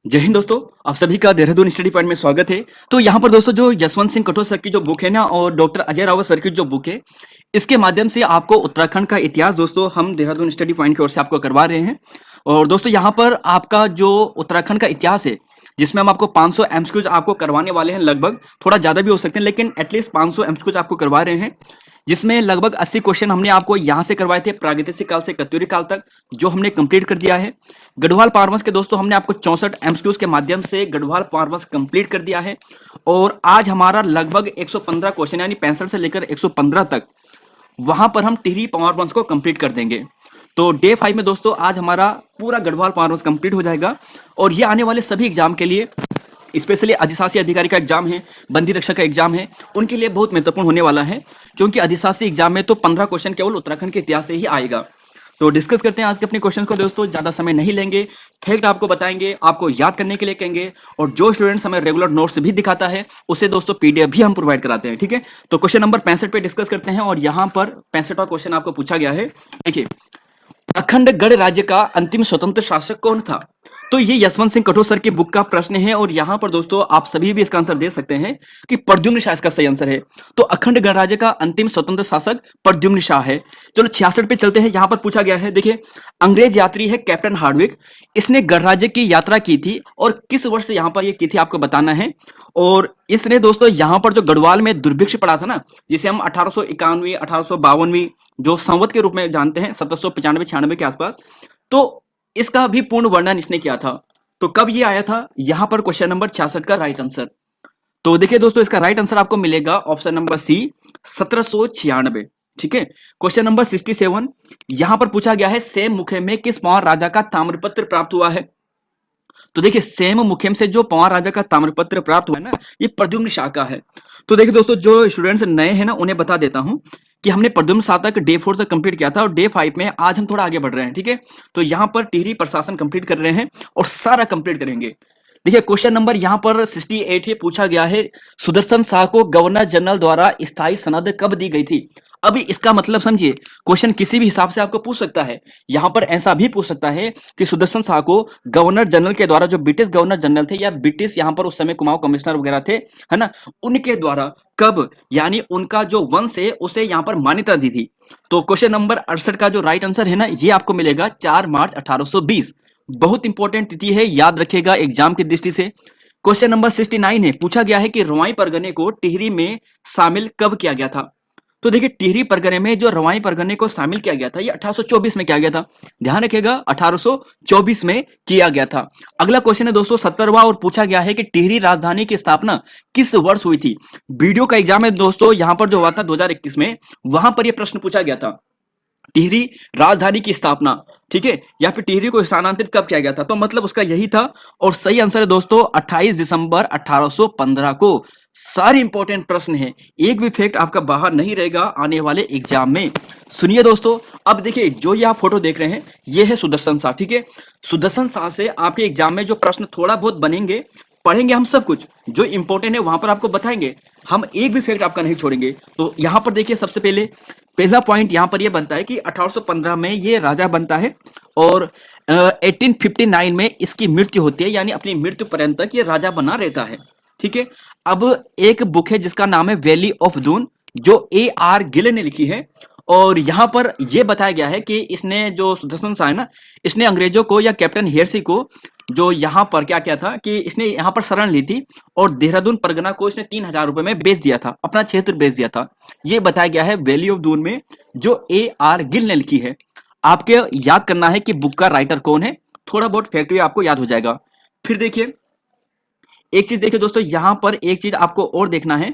जय हिंद दोस्तों। आप सभी का देहरादून स्टडी पॉइंट में स्वागत है। तो यहाँ पर दोस्तों जो जसवंत सिंह कठोर सर की जो बुक है ना और डॉक्टर अजय रावत सर की जो बुक है, इसके माध्यम से आपको उत्तराखंड का इतिहास दोस्तों हम देहरादून स्टडी पॉइंट की ओर से आपको करवा रहे हैं। और दोस्तों यहाँ पर आपका जो उत्तराखंड का इतिहास है, जिसमें हम आपको 500 एमसीक्यूज आपको करवाने वाले हैं, लगभग थोड़ा ज्यादा भी हो सकते हैं लेकिन एटलीस्ट 500 एमसीक्यूज आपको करवा रहे हैं, जिसमें लगभग 80 क्वेश्चन हमने आपको यहाँ से करवाए थे प्रागैतिहासिक काल से कत्यूरी काल तक, जो हमने कंप्लीट कर दिया है। गढ़वाल पारवंश के दोस्तों हमने आपको 64 एमसीक्यूज के माध्यम से गढ़वाल पारवंश कंप्लीट कर दिया है। और आज हमारा लगभग 115 क्वेश्चन यानी 65 से लेकर 115 तक वहां पर हम टिहरी पारवंश को कंप्लीट कर देंगे। तो डे 5 में दोस्तों आज हमारा पूरा गढ़वाल पारवंश कंप्लीट हो जाएगा। और ये आने वाले सभी एग्जाम के लिए, स्पेशली अधिशासी अधिकारी का एग्जाम है, बंदी रक्षक का एग्जाम है, उनके लिए बहुत महत्वपूर्ण होने वाला है, क्योंकि अधिशासी एग्जाम में तो 15 क्वेश्चन केवल उत्तराखंड के इतिहास से ही आएगा। तो डिस्कस करते हैं आज के अपने क्वेश्चन को दोस्तों। ज्यादा समय नहीं लेंगे, फैक्ट आपको बताएंगे, आपको याद करने के लिए कहेंगे, और जो स्टूडेंट्स हमें रेगुलर नोट्स भी दिखाता है उसे दोस्तों पीडीएफ भी हम प्रोवाइड कराते हैं। ठीक है, तो क्वेश्चन नंबर 65 पे डिस्कस करते हैं। और यहाँ पर 65वां क्वेश्चन आपको पूछा गया है। देखिए, अखंड गढ़ राज्य का अंतिम स्वतंत्र शासक कौन था? तो ये यशवंत सिंह कठोर सर की बुक का प्रश्न है। और यहां पर दोस्तों आप सभी भी इसका आंसर दे सकते हैं कि प्रद्युम्न शाह इसका सही आंसर है। तो अखंड गढ़ राज्य का अंतिम स्वतंत्र शासक प्रद्युम्न शाह है। चलो 66 पे चलते हैं। यहां पर पूछा गया है, देखिए, अंग्रेज यात्री है कैप्टन हार्डविक, इसने गढ़ राज्य की यात्रा की थी और किस वर्ष यहां पर ये की थी आपको बताना है। और इसने दोस्तों यहां पर जो गढ़वाल में दुर्भिक्ष पड़ा था ना, जिसे हम 1891 1852 जो संवत के रूप में जानते हैं, 1795 96 के आसपास, तो इसका भी पूर्ण वर्णन इसने किया था। तो कब ये आया था? यहां पर क्वेश्चन नंबर 66 का राइट आंसर। तो देखिए दोस्तों, इसका राइट आंसर आपको मिलेगा ऑप्शन नंबर सी, 1796। ठीक है, क्वेश्चन नंबर 67 यहां पर पूछा गया है, सेम मुखेम में किस पवार राजा का ताम्रपत्र प्राप्त हुआ है? तो देखिए, सेम मुखेम से जो पवार राजा का ताम्रपत्र प्राप्त हुआ है ना, ये प्रद्युम्न शाह का है। तो देखिए दोस्तों, जो स्टूडेंट्स नए हैं ना, उन्हें बता देता हूं कि हमने प्रद्युम्न शाह तक डे 4 तक कंप्लीट किया था और डे 5 में आज हम थोड़ा आगे बढ़ रहे हैं। ठीक है, तो यहां पर टिहरी प्रशासन कंप्लीट कर रहे हैं और सारा कंप्लीट करेंगे। देखिए, क्वेश्चन नंबर यहां पर 68 है, पूछा गया है, सुदर्शन शाह को गवर्नर जनरल द्वारा स्थायी सनद कब दी गई थी? अभी इसका मतलब समझिए, क्वेश्चन किसी भी हिसाब से आपको पूछ सकता है। यहां पर ऐसा भी पूछ सकता है कि सुदर्शन शाह को गवर्नर जनरल के द्वारा, जो ब्रिटिश गवर्नर जनरल थे या ब्रिटिश यहां पर उस समय कुमाऊं कमिश्नर वगैरह थे, है ना, उनके द्वारा कब, यानी उनका जो वंश है उसे यहां पर मान्यता दी थी। तो क्वेश्चन नंबर 68 का जो राइट आंसर है ना, ये आपको मिलेगा 4 मार्च 1820। बहुत इंपॉर्टेंट तिथि है, याद रखिएगा एग्जाम की दृष्टि से। क्वेश्चन नंबर 69 है, पूछा गया है कि रवाई परगने को टिहरी में शामिल कब किया गया था? तो देखिए, टिहरी परगने में जो रवाई परगने को शामिल किया गया था, ये 1824 में किया गया था। ध्यान रखिएगा, 1824 में किया गया था। अगला क्वेश्चन है दोस्तों 70वां, और पूछा गया है कि टिहरी राजधानी की स्थापना किस वर्ष हुई थी? वीडियो का एग्जाम है दोस्तों, यहां पर जो हुआ था 2021 में, वहां पर यह प्रश्न पूछा गया था, टिहरी राजधानी की स्थापना, ठीक है, या फिर टिहरी को स्थानांतरित कब किया गया था? तो मतलब उसका यही था। और सही आंसर है दोस्तों 28 दिसंबर 1815 को। सारे इंपॉर्टेंट प्रश्न हैं, एक भी फैक्ट आपका बाहर नहीं रहेगा आने वाले एग्जाम में। सुनिए दोस्तों, अब देखिए, जो ये आप फोटो देख रहे हैं, ये है सुदर्शन शाह। ठीक है, सुदर्शन शाह से आपके एग्जाम में जो प्रश्न थोड़ा बहुत बनेंगे, पढ़ेंगे हम सब कुछ, जो इंपॉर्टेंट है वहां पर आपको बताएंगे, हम एक भी फैक्ट आपका नहीं छोड़ेंगे। तो यहां पर देखिए, सबसे पहले पहला पॉइंट यहां पर यह बनता है कि 1815 में ये राजा बनता है और 1859 में इसकी मृत्यु होती है, यानी अपनी मृत्यु पर्यंत तक ये राजा बना रहता है। ठीक है, अब एक बुक है जिसका नाम है वैली ऑफ दून, जो AR गिल ने लिखी है। और यहां पर यह बताया गया है कि इसने, जो सुदर्शन शाह है ना, इसने अंग्रेजों को या कैप्टन हेयरसी को, जो यहाँ पर क्या किया था कि इसने यहाँ पर शरण ली थी और देहरादून परगना को इसने 3000 रुपए में बेच दिया था, अपना क्षेत्र बेच दिया था। ये बताया गया है वैली ऑफ दून में, जो AR गिल ने लिखी है। आपके याद करना है कि बुक का राइटर कौन है, थोड़ा बहुत फैक्ट भी आपको याद हो जाएगा। फिर देखिए, एक चीज देखिए दोस्तों, यहां पर एक चीज आपको और देखना है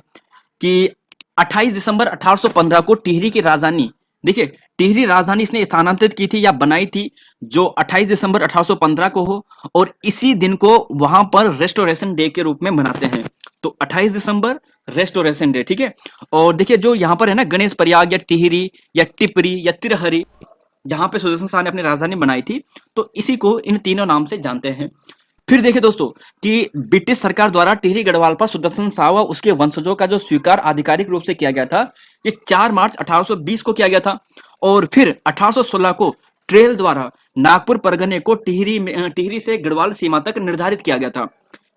कि 28 दिसंबर 1815 को टिहरी की राजधानी, देखिए, टिहरी राजधानी इसने स्थानांतरित की थी या बनाई थी, जो 28 दिसंबर 1815 को हो, और इसी दिन को वहां पर रेस्टोरेशन डे के रूप में मनाते हैं। तो 28 दिसंबर रेस्टोरेशन डे। ठीक है, और देखिए, जो यहां पर है ना, गणेश प्रयाग या टिहरी या टिपरी या तिरहरी, जहां पे सुदर्शन शाह ने अपनी राजधानी बनाई थी, तो इसी को इन तीनों नाम से जानते हैं। फिर देखिए दोस्तों कि ब्रिटिश सरकार द्वारा टिहरी गढ़वाल पर सुदर्शन शाह व उसके वंशजों का जो स्वीकार आधिकारिक रूप से किया गया था, ये 4 मार्च 1820 को किया गया था। और फिर 1816 को ट्रेल द्वारा नागपुर परगने को टिहरी से गढ़वाल सीमा तक निर्धारित किया गया था।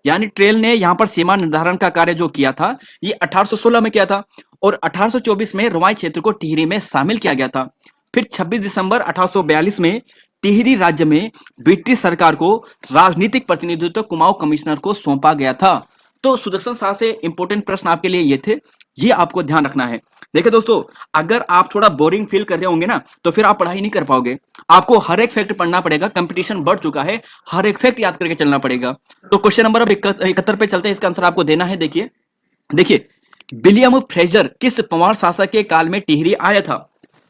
यानी ट्रेल ने यहाँ पर सीमा निर्धारण का कार्य जो किया था ये 1816 में किया था और 1824 में रवाई क्षेत्र को टिहरी में शामिल किया गया था। फिर 26 दिसंबर 1842 में टिहरी राज्य में ब्रिटिश सरकार को राजनीतिक प्रतिनिधित्व कुमाऊं कमिश्नर को सौंपा गया था। तो सुदर्शन शाह से इंपॉर्टेंट प्रश्न आपके लिए ये थे, ये आपको ध्यान रखना है। देखिए दोस्तों, अगर आप थोड़ा बोरिंग फील कर रहे होंगे ना तो फिर आप पढ़ाई नहीं कर पाओगे। आपको हर एक फैक्ट पढ़ना पड़ेगा, कंपटीशन बढ़ चुका है, हर एक फैक्ट याद करके चलना पड़ेगा। तो क्वेश्चन नंबर अब 71 पे चलते हैं, इसका आंसर आपको देना है। देखिए देखिए विलियम फ्रेजर किस पंवार शासक के काल में टिहरी आया था?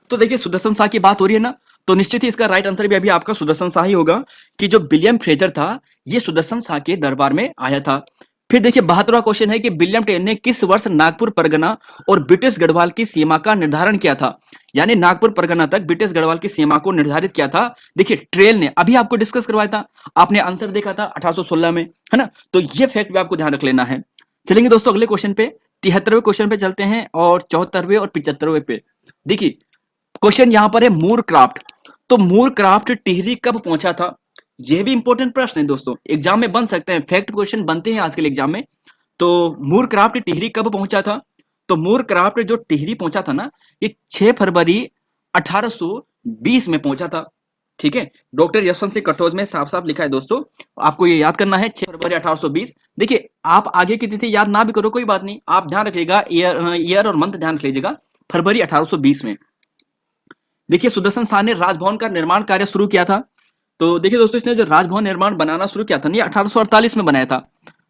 तो देखिए सुदर्शन शाह की बात हो रही है ना, तो निश्चित ही इसका राइट आंसर भी अभी आपका सुदर्शन शाह ही होगा कि जो विलियम फ्रेजर था ये सुदर्शन शाह के दरबार में आया था। फिर देखिए 72वां क्वेश्चन है कि विलियम टेल ने किस वर्ष नागपुर परगना और ब्रिटिश गढ़वाल की सीमा का निर्धारण किया था? यानी नागपुर परगना तक ब्रिटिश गढ़वाल की सीमा को निर्धारित किया था। देखिए ट्रेल ने अभी आपको डिस्कस करवाया था, आपने आंसर देखा था 1816 में, है ना? तो ये फैक्ट भी आपको ध्यान रख लेना है। चलेंगे दोस्तों अगले क्वेश्चन पे, 73वें क्वेश्चन पे चलते हैं और 74वें और 75वें पे। देखिए क्वेश्चन यहाँ पर है मूर क्राफ्ट। तो मूर क्राफ्ट टिहरी कब पहुंचा था? यह भी इंपॉर्टेंट प्रश्न है दोस्तों, एग्जाम में बन सकते हैं, फैक्ट क्वेश्चन बनते हैं आजकल एग्जाम में। तो मूर क्राफ्ट टिहरी कब पहुंचा था? तो मूर क्राफ्ट जो टिहरी पहुंचा था ना, ये 6 फरवरी 1820 में पहुंचा था। ठीक है, डॉक्टर यशवंत सिंह कटोच में साफ साफ लिखा है दोस्तों, आपको ये याद करना है 6 फरवरी 1820। देखिए आप आगे की तिथि याद ना भी करो कोई बात नहीं, आप ध्यान रखिएगा, ईयर और मंथ ध्यान रख लीजिएगा, फरवरी 1820 में। देखिए सुदर्शन शाह ने राजभवन का निर्माण कार्य शुरू किया था। तो देखिए दोस्तों, इसने जो राजभवन निर्माण बनाना शुरू किया था ना, ये 1848 में बनाया था।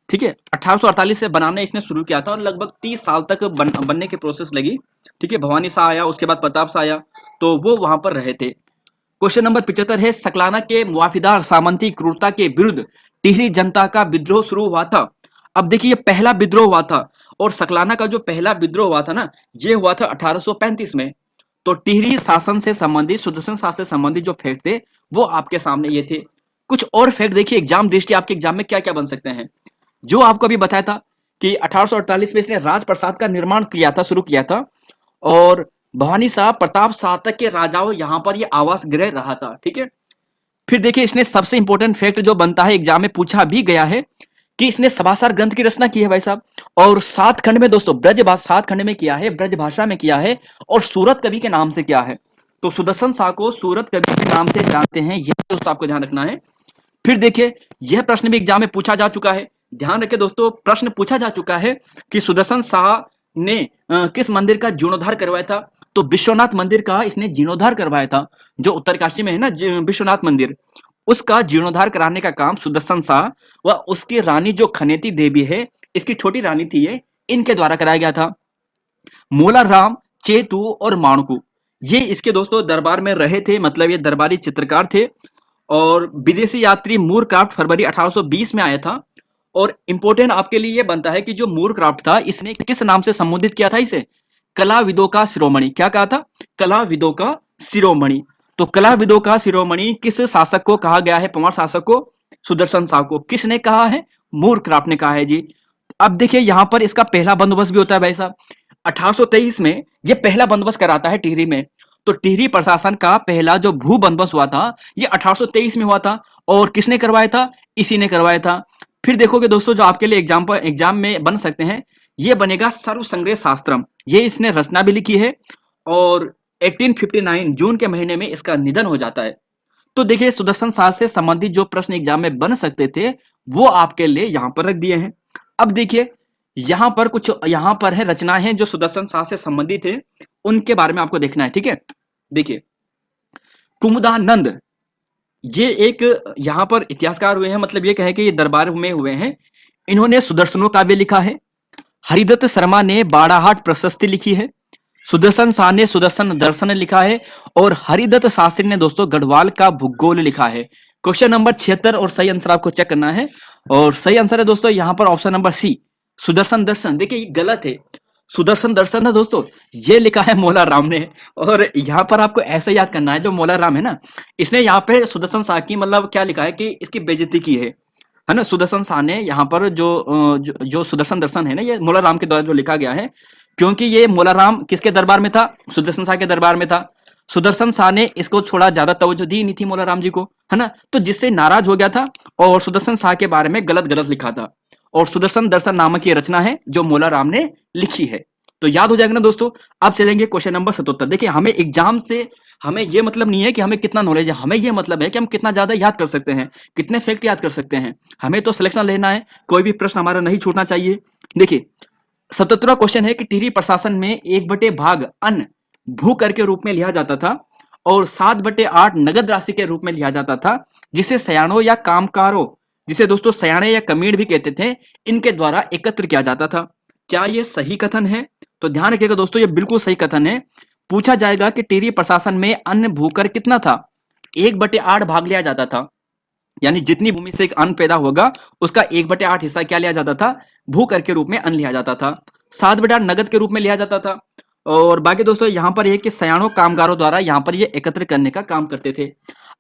ठीक है, 1848 से बनाना इसने शुरू किया था और लगभग 30 साल तक बनने की प्रोसेस लगी। ठीक है, भवानी शाह आया, उसके बाद प्रताप शाह आया, तो वो वहां पर रहे थे। क्वेश्चन नंबर 75 है, सकलाना के मुआफिदार सामंती क्रूरता के विरुद्ध टिहरी जनता का विद्रोह शुरू हुआ था। अब देखिए पहला विद्रोह हुआ था और सकलाना का जो पहला विद्रोह हुआ था ना, ये हुआ था 1835 में। तो टिहरी शासन से संबंधित, सुदर्शन शाह से संबंधित जो फैक्ट थे वो आपके सामने ये थे। कुछ और फैक्ट देखिए एग्जाम दृष्टि आपके एग्जाम में क्या क्या बन सकते हैं। जो आपको अभी बताया था कि 1848 में इसने राजप्रसाद का निर्माण किया था, शुरू किया था, और भवानी शाह प्रताप शाह तक के राजाओं यहां पर ये आवास गृह रहा था। ठीक है, फिर देखिए इसने सबसे इंपॉर्टेंट फैक्ट जो बनता है, एग्जाम में पूछा भी गया है कि इसने सभासार ग्रंथ की रचना की है भाई साहब, और 7 खंड में दोस्तों, ब्रज 7 खंड में किया है, ब्रज भाषा में किया है, और सूरत कवि के नाम से किया है। तो सुदर्शन शाह को सूरत कवि के नाम से जानते हैं, यह दोस्तों आपको ध्यान रखना है। फिर देखिए यह प्रश्न भी एग्जाम में पूछा जा चुका है, ध्यान रखें दोस्तों, प्रश्न पूछा जा चुका है कि सुदर्शन शाह ने किस मंदिर का जीर्णोद्धार करवाया था? तो विश्वनाथ मंदिर का इसने जीर्णोद्धार करवाया था, जो उत्तरकाशी में है ना विश्वनाथ मंदिर, उसका जीर्णोद्धार कराने का काम सुदर्शन शाह व उसकी रानी जो खनेती देवी है, इसकी छोटी रानी थी ये, इनके द्वारा कराया गया था। मोला राम, चेतु और माणकू ये इसके दोस्तों दरबार में रहे थे, मतलब ये दरबारी चित्रकार थे। और विदेशी यात्री मूर क्राफ्ट फरवरी 1820 में आया था। और इंपॉर्टेंट आपके लिए ये बनता है कि जो मूर क्राफ्ट था, इसने किस नाम से संबोधित किया था इसे? कलाविदों का शिरोमणि। क्या कहा था? कलाविदों का शिरोमणि। तो कलाविदों का शिरोमणि किस शासक को कहा गया है? पंवार शासक को, सुदर्शन शाह को। किसने कहा है? मूर क्राफ्ट ने कहा है जी। अब देखिए यहां पर इसका पहला बंदोबस्त भी होता है भाई साहब, 1823 में ये पहला बंदोबस्त कराता है टिहरी में। तो टिहरी प्रशासन का पहला जो भू बंदोबस्त हुआ था ये 1823 में हुआ था, और किसने करवाया था? इसी ने करवाया था। फिर देखोगे दोस्तों, जो आपके लिए एग्जाम में बन सकते हैं, ये बनेगा सर्व संग्रह शास्त्रम, ये इसने रचना भी लिखी है, और 1859 जून के महीने में इसका निधन हो जाता है। तो देखिए सुदर्शन शाह से संबंधित जो प्रश्न एग्जाम में बन सकते थे वो आपके लिए यहां पर रख दिए हैं। अब देखिए यहां पर कुछ यहां पर है रचनाएं हैं जो सुदर्शन शाह से संबंधित है, उनके बारे में आपको देखना है। ठीक है, देखिए कुमुदानंद ये एक यहां पर इतिहासकार हुए हैं, मतलब ये कहें कि ये दरबार में हुए हैं। इन्होंने सुदर्शनों काव्य लिखा है। हरिदत्त शर्मा ने बाड़ाहाट प्रशस्ति लिखी है। सुदर्शन शाह ने सुदर्शन दर्शन लिखा है, और हरिदत्त शास्त्री ने दोस्तों गढ़वाल का भूगोल लिखा है। क्वेश्चन नंबर 76 और सही आंसर आपको चेक करना है, और सही आंसर है दोस्तों यहां पर ऑप्शन नंबर सी, सुदर्शन दर्शन। देखिए ये गलत है, सुदर्शन दर्शन है दोस्तों, ये लिखा है मोला राम ने। और यहाँ पर आपको ऐसे याद करना है, जो मोला राम है ना, इसने यहाँ पे सुदर्शन शाह की मतलब क्या लिखा है कि इसकी बेइज्जती की है ना। सुदर्शन शाह ने यहाँ पर जो सुदर्शन दर्शन है ना, ये मोला राम के द्वारा जो लिखा गया है, क्योंकि ये मोला राम किसके दरबार में था? सुदर्शन शाह के दरबार में था। सुदर्शन शाह ने इसको थोड़ा ज्यादा तवज्जो दी नहीं थी मौला राम जी को, है ना, तो जिससे नाराज हो गया था और सुदर्शन शाह के बारे में गलत गलत लिखा था। और सुदर्शन दर्शन नामक ये रचना है जो मौला राम ने लिखी है। तो याद हो जाएगा ना दोस्तों। अब चलेंगे क्वेश्चन नंबर 77। देखिए हमें एग्जाम से हमें ये मतलब नहीं है कि हमें कितना नॉलेज है, हमें ये मतलब है कि हम कितना ज्यादा याद कर सकते हैं, कितने फैक्ट याद कर सकते हैं। हमें तो सिलेक्शन लेना है, कोई भी प्रश्न हमारा नहीं छूटना चाहिए। देखिए 77वां क्वेश्चन है कि टिहरी प्रशासन में 1/भाग अन्न भू कर के रूप में लिया जाता था और 7/8 नगद राशि के रूप में लिया जाता था, जिसे सयानों या कामकारों, जिसे दोस्तों सयाने या कमीण भी कहते थे, इनके द्वारा एकत्र किया जाता था। क्या ये सही कथन है? तो ध्यान रखिएगा दोस्तों, ये बिल्कुल सही कथन है। पूछा जाएगा कि टिहरी प्रशासन में अन्न भूकर कितना था? 1/8 भाग लिया जाता था, यानी जितनी भूमि से एक अन्न पैदा होगा उसका 1/8 हिस्सा क्या लिया जाता था? भूकर के रूप में अन्न लिया जाता था। 7/8 नगद के रूप में लिया जाता था। और बाकी दोस्तों यहाँ पर यह कि सयानों कामगारों द्वारा यहाँ पर ये एकत्र करने का काम करते थे।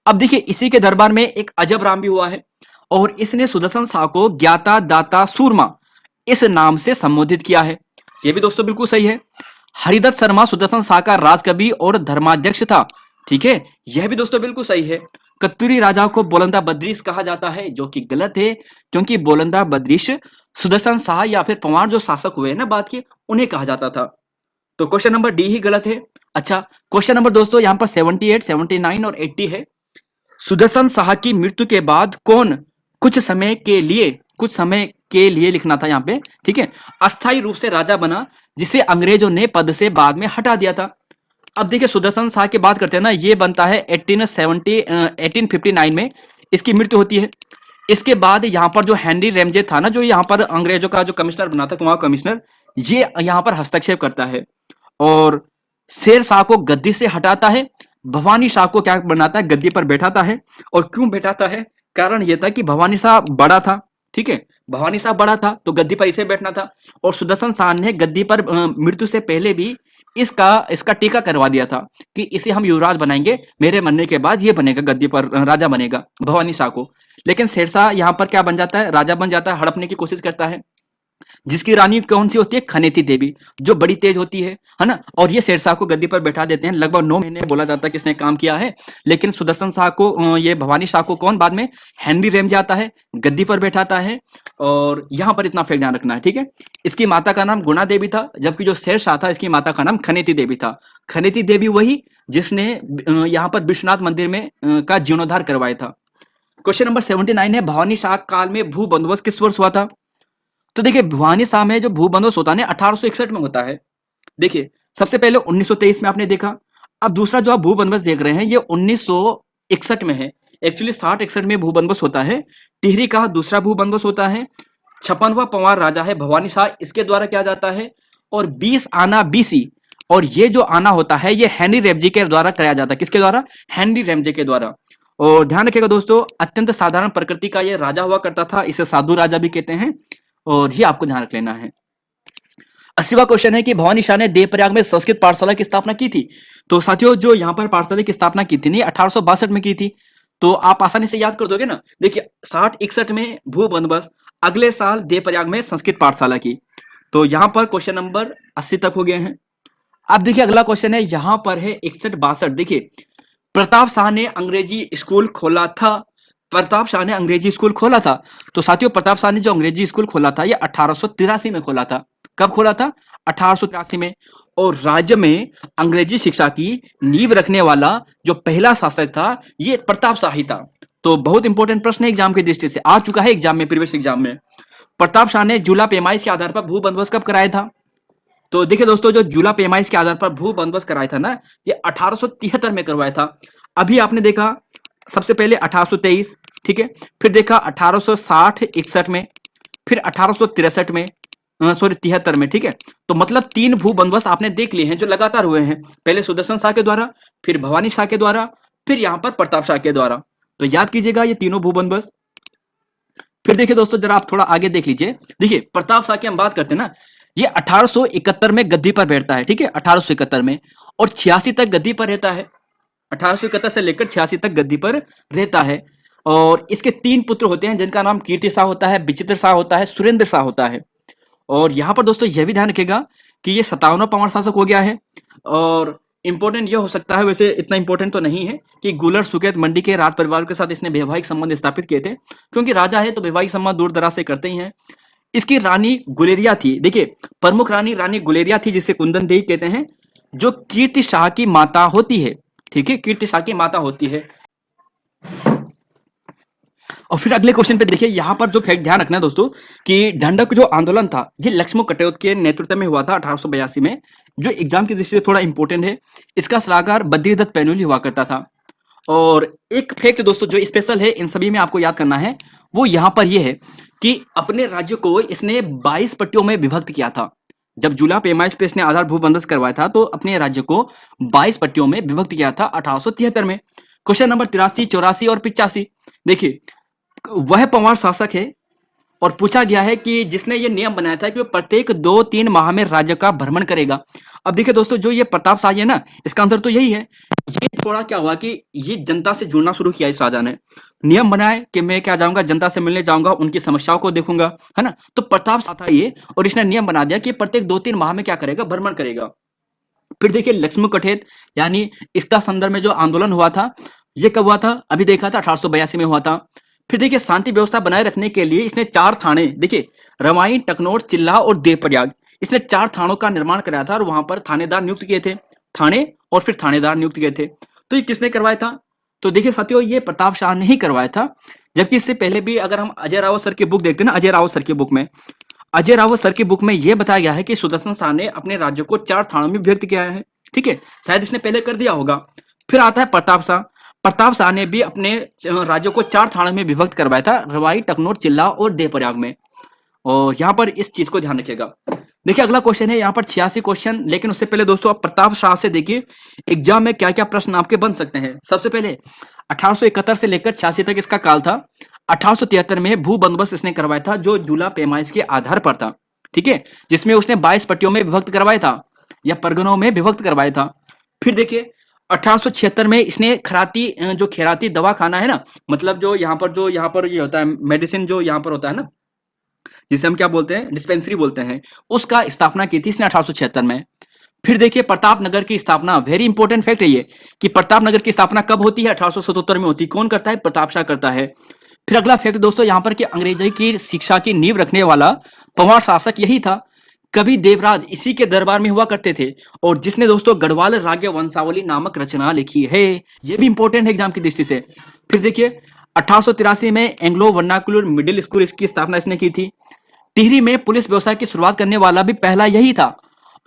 अब देखिए इसी के दरबार में एक अजब राम भी हुआ है और इसने सुदर्शन शाह को ज्ञाता दाता सूरमा इस नाम से संबोधित किया है। यह भी दोस्तों बिल्कुल सही है। हरिदत्त शर्मा सुदर्शन शाह का राजकवि और धर्माध्यक्ष था। ठीक है, यह भी दोस्तों बिल्कुल सही है। कत्तूरी राजा को बोलंदा बद्रीश कहा जाता है, जो कि गलत है, क्योंकि बोलंदा बद्रीश सुदर्शन शाह या फिर पंवार जो शासक हुए ना बाद के, उन्हें कहा जाता था। तो क्वेश्चन नंबर डी ही गलत है। अच्छा, क्वेश्चन नंबर दोस्तों यहाँ पर 78, 79 और 80 है। सुदर्शन शाह की मृत्यु के बाद कौन कुछ समय के लिए लिखना था यहाँ पे, ठीक है, अस्थायी रूप से राजा बना, जिसे अंग्रेजों ने पद से बाद में हटा दिया था। अब देखिए सुदर्शन शाह की बात करते हैं ना, ये बनता है 1859 में इसकी मृत्यु होती है। इसके बाद यहाँ पर जो हेनरी रैमजे था ना, जो यहाँ पर अंग्रेजों का जो कमिश्नर बना था, कुमाऊं कमिश्नर, ये यहाँ पर हस्तक्षेप करता है और शेर शाह को गद्दी से हटाता है। भवानी शाह को क्या बनाता है? गद्दी पर बैठाता है। और क्यों बैठाता है? कारण यह था कि भवानी शाह बड़ा था, ठीक है, भवानी शाह बड़ा था तो गद्दी पर इसे बैठना था। और सुदर्शन शाह ने गद्दी पर मृत्यु से पहले भी इसका टीका करवा दिया था कि इसे हम युवराज बनाएंगे, मेरे मरने के बाद ये बनेगा, गद्दी पर राजा बनेगा भवानी शाह को। लेकिन शेरशाह यहाँ पर क्या बन जाता है? राजा बन जाता है, हड़पने की कोशिश करता है। जिसकी रानी कौन सी होती है? खनेती देवी, जो बड़ी तेज होती है ना। और ये शेरशाह को गद्दी पर बैठा देते हैं। लगभग 9 महीने बोला जाता है किसने काम किया है। लेकिन सुदर्शन शाह को ये भवानी शाह को कौन बाद में हेनरी रैमजे आता है, गद्दी पर बैठाता है। और यहाँ पर इतना फैक्ट ध्यान रखना है, ठीक है। इसकी माता का नाम गुणा देवी था, जबकि जो शेरशाह था इसकी माता का नाम खनेती देवी था। खनेती देवी वही जिसने यहाँ पर विश्वनाथ मंदिर में का जीर्णोद्धार करवाया था। क्वेश्चन नंबर 79 है, भवानी शाह काल में भू बंदोबस्त किस वर्ष हुआ था? तो देखिए भवानी शाह में जो भू बंदोबस्त होता है ना 1861 में होता है। देखिए सबसे पहले 1923 में आपने देखा। अब दूसरा जो आप भू बंदोबस्त देख रहे हैं ये 1961 में है। एक्चुअली 60-61 में भू बंदोबस्त होता है। टिहरी का दूसरा भू बंदोबस्त होता है। 56वां पंवार राजा है भवानी शाह, इसके द्वारा किया जाता है। और 20 आना बीसी, और ये जो आना होता है ये हेनरी रैमजे के द्वारा कराया जाता है। किसके द्वारा? हेनरी रैमजे के द्वारा। और ध्यान रखिएगा दोस्तों, अत्यंत साधारण प्रकृति का ये राजा हुआ करता था, इसे साधु राजा भी कहते हैं, और ये आपको ध्यान रख लेना है। 80वां क्वेश्चन है कि भवानी शाह ने देवप्रयाग में संस्कृत पाठशाला की स्थापना की थी। तो साथियों जो यहाँ पर पाठशाला की स्थापना की थी नहीं 1862 में की थी, तो आप आसानी से याद कर दोगे ना। देखिए 60-61 में भू बंदोबस्त, अगले साल देवप्रयाग में संस्कृत पाठशाला की। तो यहाँ पर क्वेश्चन नंबर 80 तक हो गए हैं। अब देखिए अगला क्वेश्चन है, यहाँ पर है 61-62। देखिए प्रताप शाह ने अंग्रेजी स्कूल खोला था। प्रताप शाह ने अंग्रेजी स्कूल खोला था। तो साथियों प्रताप शाह ने जो अंग्रेजी स्कूल खोला था ये 1883 में खोला था। कब खोला था? 1883 में। और राज्य में अंग्रेजी शिक्षा की नींव रखने वाला जो पहला शासक था ये प्रताप शाह ही था। तो बहुत इंपॉर्टेंट प्रश्न है एग्जाम की दृष्टि से, आ चुका है एग्जाम में, प्रीवियस एग्जाम में। प्रताप शाह ने जुला पैमाइश के आधार पर भू बंदोबस्त कब कराया था? तो देखिए दोस्तों जो जुला पैमाइश के आधार पर भू बंदोबस्त कराया था ना ये 1873 में करवाया था। अभी आपने देखा सबसे पहले 1823, ठीक है, फिर देखा 1860-61 में, फिर 1863 में, सॉरी 73 में, ठीक है। तो मतलब 3 भू बंदोबस्त आपने देख लिए हैं जो लगातार हुए हैं, पहले सुदर्शन शाह के द्वारा, फिर भवानी शाह के द्वारा, फिर यहां पर प्रताप शाह के द्वारा। तो याद कीजिएगा ये तीनों भू बंदोबस्त। फिर देखिए दोस्तों जरा आप थोड़ा आगे देख लीजिए। देखिए प्रताप शाह की हम बात करते हैं ना, ये 1871 में गद्दी पर बैठता है, ठीक है, 1871 में, और 86 तक गद्दी पर रहता है। 1871 से लेकर 86 तक गद्दी पर रहता है। और इसके 3 पुत्र होते हैं जिनका नाम कीर्ति शाह होता है, विचित्र शाह होता है, सुरेंद्र शाह होता है। और यहाँ पर दोस्तों यह भी ध्यान रखिएगा कि ये 57वां पंवार शासक हो गया है। और इंपॉर्टेंट ये हो सकता है, वैसे इतना इंपॉर्टेंट तो नहीं है, कि गुलर सुकेत मंडी के राज परिवार के साथ इसने वैवाहिक संबंध स्थापित किए थे, क्योंकि राजा है तो वैवाहिक संबंध दूर दराज से करते ही हैं। इसकी रानी गुलेरिया थी, देखिए प्रमुख रानी रानी गुलेरिया थी, जिसे कुंदन देवी कहते हैं, जो कीर्ति शाह की माता होती है। ठीक है, कीर्ति शाह की माता होती है। और फिर अगले क्वेश्चन पे देखिए, यहाँ पर जो फैक्ट ध्यान रखना है दोस्तों, कि ढंढक जो आंदोलन था ये लक्ष्मण कटोच के नेतृत्व में हुआ था 1882 में, जो एग्जाम की दृष्टि से थोड़ा इंपॉर्टेंट है। इसका सलाहकार बद्रीदत्त पैनुली हुआ करता था। और एक फैक्ट दोस्तों जो स्पेशल है, इन सभी में आपको याद करना है, वो यहाँ पर ये है कि अपने राज्य को इसने 22 पट्टियों में विभक्त किया था। जब जुला पैमाइश पे इसने आधार भूबंदोबस्त करवाया था, तो अपने राज्य को 22 पट्टियों में विभक्त किया था 1873 में। क्वेश्चन नंबर 83, 84 और 85, देखिए वह पंवार शासक है, और पूछा गया है कि जिसने ये नियम बनाया था कि वो प्रत्येक 2-3 माह में राज्य का भ्रमण करेगा। अब देखिए दोस्तों, जो ये प्रताप शाही है ना, इसका आंसर तो यही है। ये थोड़ा क्या हुआ कि ये जनता से जुड़ना शुरू किया इस राजा ने, नियम बनाए कि मैं क्या जाऊंगा, जनता से मिलने जाऊंगा, उनकी समस्याओं को देखूंगा, है ना। तो प्रताप शाह था ये, और इसने नियम बना दिया कि प्रत्येक 2-3 माह में क्या करेगा, भ्रमण करेगा। फिर देखिए लक्ष्मण कठेत, यानी इसका संदर्भ में जो आंदोलन हुआ था, ये कब हुआ था, अभी देखा था 1882 में हुआ था। फिर देखिए शांति व्यवस्था बनाए रखने के लिए इसने 4 थाने, देखिए रवाई, टकनोट, चिल्ला और देवप्रयाग, इसने 4 थानों का निर्माण कराया था, और वहां पर थानेदार नियुक्त किए थे, थाने और फिर थानेदार नियुक्त किए थे। तो ये किसने करवाया था, तो देखिए साथियों ये प्रताप शाह ने ही करवाया था। जबकि इससे पहले भी अगर हम अजय रावत सर की बुक देखते हैं ना, अजय रावत सर की बुक में, अजय रावत सर की बुक में यह बताया गया है कि सुदर्शन शाह ने अपने राज्य को 4 थानों में विभक्त किया है। ठीक है, शायद इसने पहले कर दिया होगा। फिर आता है प्रताप शाह। प्रताप शाह ने भी अपने राज्य को 4 थानों में विभक्त करवाया था, रवाई, टकनोट, चिल्ला और देवप्रयाग में। और यहाँ पर इस चीज को ध्यान रखिएगा। देखिए अगला क्वेश्चन है यहाँ पर 86 क्वेश्चन, लेकिन उससे पहले दोस्तों आप प्रताप शाह से देखिए एग्जाम में क्या क्या प्रश्न आपके बन सकते हैं। सबसे पहले 1871 से लेकर 86 तक इसका काल था। 1873 में भू बंदोबस्त इसने करवाया था, जो जुला पैमाइश के आधार पर था। ठीक है, जिसमें उसने 22 पट्टियों में विभक्त करवाया था, या परगनों में विभक्त करवाया था। फिर देखिए 1876 में इसने खराती, जो खेराती दवा खाना है ना, मतलब जो यहाँ पर ये होता है मेडिसिन, जो यहाँ पर होता है ना, जिसे हम क्या बोलते हैं, डिस्पेंसरी बोलते हैं, उसका स्थापना की थी इसने 1876 में। फिर देखिए प्रताप नगर की स्थापना, वेरी इंपॉर्टेंट फैक्ट है ये, कि प्रताप नगर की स्थापना कब होती है, 1877 में होती है। कौन करता है, प्रताप शाह करता है। फिर अगला फैक्ट दोस्तों यहाँ पर कि अंग्रेजी की शिक्षा की नींव रखने वाला पंवार शासक यही था। कवि देवराज इसी के दरबार में हुआ करते थे, और जिसने दोस्तों गढ़वाल राज्य वंशावली नामक रचना लिखी है। ये भी इंपॉर्टेंट है एग्जाम की दृष्टि से। फिर देखिए 1883 में एंग्लो वर्नाकुलर मिडिल स्कूल इसकी स्थापना इसने की थी। टिहरी में पुलिस व्यवसाय की शुरुआत करने वाला भी पहला यही था।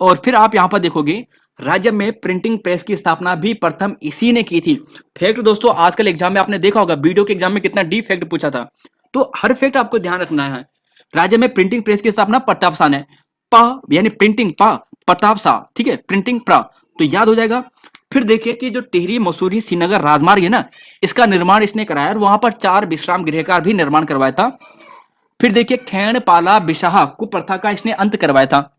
और फिर आप यहाँ पर देखोगे राज्य में प्रिंटिंग प्रेस की स्थापना भी प्रथम इसी ने की थी। फैक्ट दोस्तों आजकल एग्जाम में आपने देखा होगा, वीडियो के एग्जाम में कितना डीप फैक्ट पूछा था, तो हर फैक्ट आपको ध्यान रखना है। राज्य में प्रिंटिंग प्रेस की स्थापना प्रताप शाह ने, प यानी प्रिंटिंग प, प्रताप शाह, ठीक है, प्रिंटिंग प्र, तो याद हो जाएगा। फिर देखिए कि जो टिहरी मसूरी श्रीनगर राजमार्ग है ना, इसका निर्माण इसने कराया, और वहां पर 4 विश्राम गृह का भी निर्माण करवाया था। फिर देखिए खैण पाला बिशाह कुप्रथा का इसने अंत करवाया था।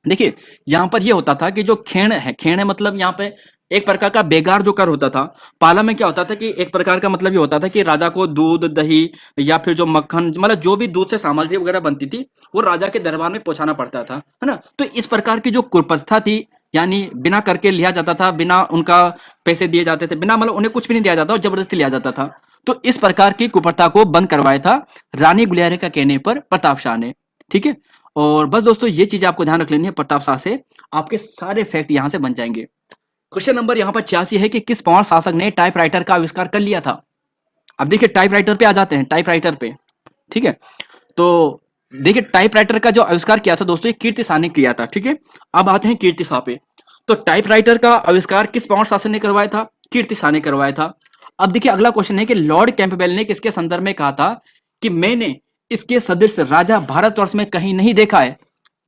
देखिए यहां पर यह होता था कि जो खेण है, खेण है मतलब यहाँ पे एक प्रकार का बेगार जो कर होता था। पाला में क्या होता था कि एक प्रकार का मतलब ये होता था कि राजा को दूध, दही या फिर जो मक्खन, मतलब जो भी दूध से सामग्री वगैरह बनती थी, वो राजा के दरबार में पहुंचाना पड़ता था, है ना। तो इस प्रकार की जो कुप्रथा थी, यानी बिना करके लिया जाता था, बिना उनका पैसे दिए जाते थे, बिना मतलब उन्हें कुछ भी नहीं दिया जाता और जबरदस्ती लिया जाता था। तो इस प्रकार की कुप्रथा को बंद करवाया था रानी गुलियारे का कहने पर प्रताप शाह ने। ठीक है, और बस दोस्तों ये चीज आपको ध्यान रख लेनी है, प्रताप शाह से आपके सारे फैक्ट यहां से बन जाएंगे। क्वेश्चन नंबर यहाँ पर 86 है कि किस पंवार शासक ने टाइपराइटर का आविष्कार कर लिया था। अब देखिए टाइपराइटर पे आ जाते हैं, टाइपराइटर पे। ठीक है, तो देखिए टाइपराइटर का जो आविष्कार किया था दोस्तों, ये कीर्ति शाह ने किया था। ठीक है, अब आते हैं कीर्ति शाह पे। तो टाइपराइटर का आविष्कार किस पंवार शासक ने करवाया था, कीर्ति शाह ने करवाया था। अब देखिए अगला क्वेश्चन है कि लॉर्ड कैंपबेल ने किसके संदर्भ में कहा था कि मैंने इसके सदृश राजा भारतवर्ष में कहीं नहीं देखा है।